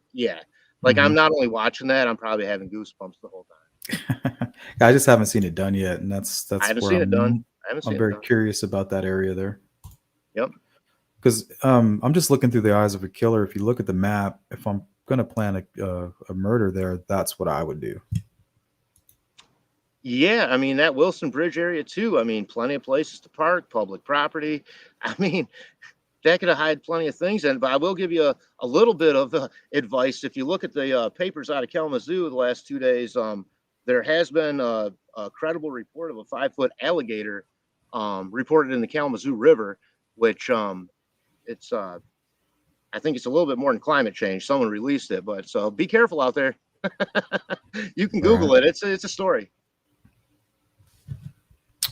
Like, I'm not only watching that, I'm probably having goosebumps the whole time. I just haven't seen it done yet, and that's I haven't where seen it done. I'm very curious about that area there. Yep. Because I'm just looking through the eyes of a killer. If you look at the map, if I'm going to plan a murder there, that's what I would do. Yeah, I mean, that Wilson Bridge area too. I mean, plenty of places to park, public property. I mean, that could hide plenty of things. But I will give you a little bit of advice. If you look at the papers out of Kalamazoo the last 2 days, there has been a credible report of a 5-foot alligator reported in the Kalamazoo River, which it's I think it's a little bit more than climate change. Someone released it, but so be careful out there. You can Google it. It's a story.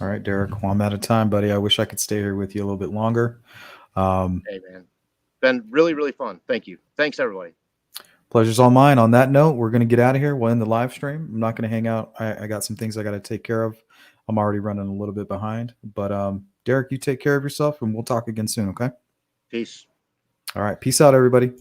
All right, Derek. Well, I'm out of time, buddy. I wish I could stay here with you a little bit longer. Hey, man. Been really, really fun. Thank you. Thanks, everybody. Pleasure's all mine. On that note, we're going to get out of here. We'll end the live stream. I'm not going to hang out. I got some things I got to take care of. I'm already running a little bit behind. But Derek, you take care of yourself, and we'll talk again soon, okay? Peace. All right. Peace out, everybody.